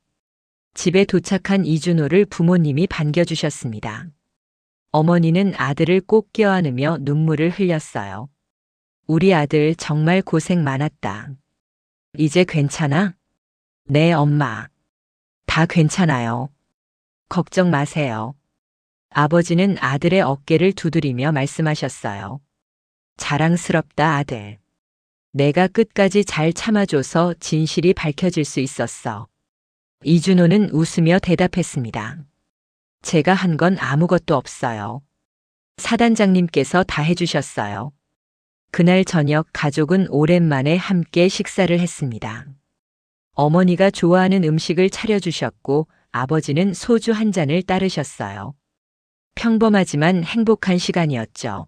[SPEAKER 2] 집에 도착한 이준호를 부모님이 반겨주셨습니다. 어머니는 아들을 꼭 껴안으며 눈물을 흘렸어요. 우리 아들 정말 고생 많았다. 이제 괜찮아? 네, 엄마. 다 괜찮아요. 걱정 마세요. 아버지는 아들의 어깨를 두드리며 말씀하셨어요. 자랑스럽다, 아들. 내가 끝까지 잘 참아줘서 진실이 밝혀질 수 있었어. 이준호는 웃으며 대답했습니다. 제가 한 건 아무것도 없어요. 사단장님께서 다 해주셨어요. 그날 저녁 가족은 오랜만에 함께 식사를 했습니다. 어머니가 좋아하는 음식을 차려주셨고 아버지는 소주 한 잔을 따르셨어요. 평범하지만 행복한 시간이었죠.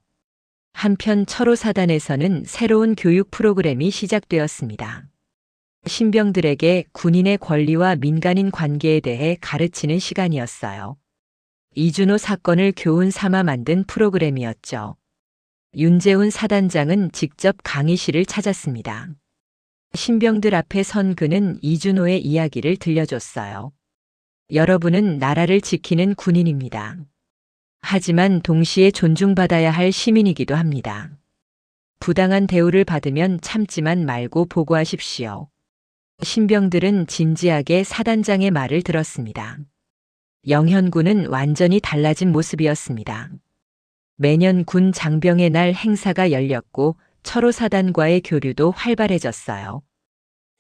[SPEAKER 2] 한편 철호사단에서는 새로운 교육 프로그램이 시작되었습니다. 신병들에게 군인의 권리와 민간인 관계에 대해 가르치는 시간이었어요. 이준호 사건을 교훈 삼아 만든 프로그램이었죠. 윤재훈 사단장은 직접 강의실을 찾았습니다. 신병들 앞에 선 그는 이준호의 이야기를 들려줬어요. 여러분은 나라를 지키는 군인입니다. 하지만 동시에 존중받아야 할 시민이기도 합니다. 부당한 대우를 받으면 참지만 말고 보고하십시오. 신병들은 진지하게 사단장의 말을 들었습니다. 영현군은 완전히 달라진 모습이었습니다. 매년 군 장병의 날 행사가 열렸고 철호사단과의 교류도 활발해졌어요.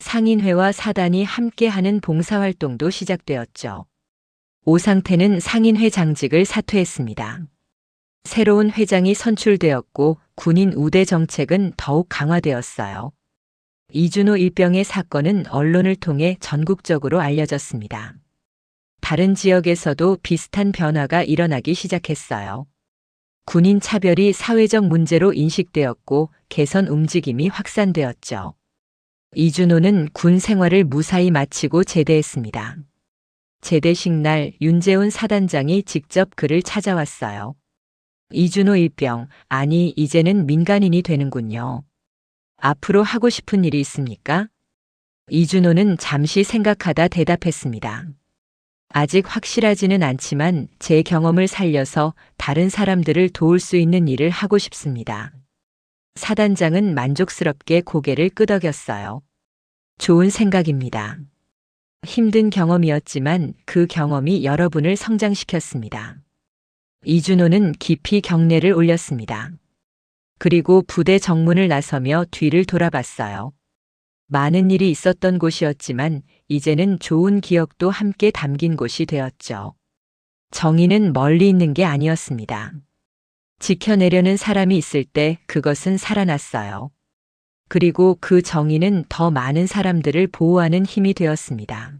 [SPEAKER 2] 상인회와 사단이 함께하는 봉사활동도 시작되었죠. 오상태는 상인회 장직을 사퇴했습니다. 새로운 회장이 선출되었고 군인 우대 정책은 더욱 강화되었어요. 이준호 일병의 사건은 언론을 통해 전국적으로 알려졌습니다. 다른 지역에서도 비슷한 변화가 일어나기 시작했어요. 군인 차별이 사회적 문제로 인식되었고 개선 움직임이 확산되었죠. 이준호는 군 생활을 무사히 마치고 제대했습니다. 제대식 날 윤재훈 사단장이 직접 그를 찾아왔어요. 이준호 일병, 아니 이제는 민간인이 되는군요. 앞으로 하고 싶은 일이 있습니까? 이준호는 잠시 생각하다 대답했습니다. 아직 확실하지는 않지만 제 경험을 살려서 다른 사람들을 도울 수 있는 일을 하고 싶습니다. 사단장은 만족스럽게 고개를 끄덕였어요. 좋은 생각입니다. 힘든 경험이었지만 그 경험이 여러분을 성장시켰습니다. 이준호는 깊이 경례를 올렸습니다. 그리고 부대 정문을 나서며 뒤를 돌아봤어요. 많은 일이 있었던 곳이었지만 이제는 좋은 기억도 함께 담긴 곳이 되었죠. 정의는 멀리 있는 게 아니었습니다. 지켜내려는 사람이 있을 때 그것은 살아났어요. 그리고 그 정의는 더 많은 사람들을 보호하는 힘이 되었습니다.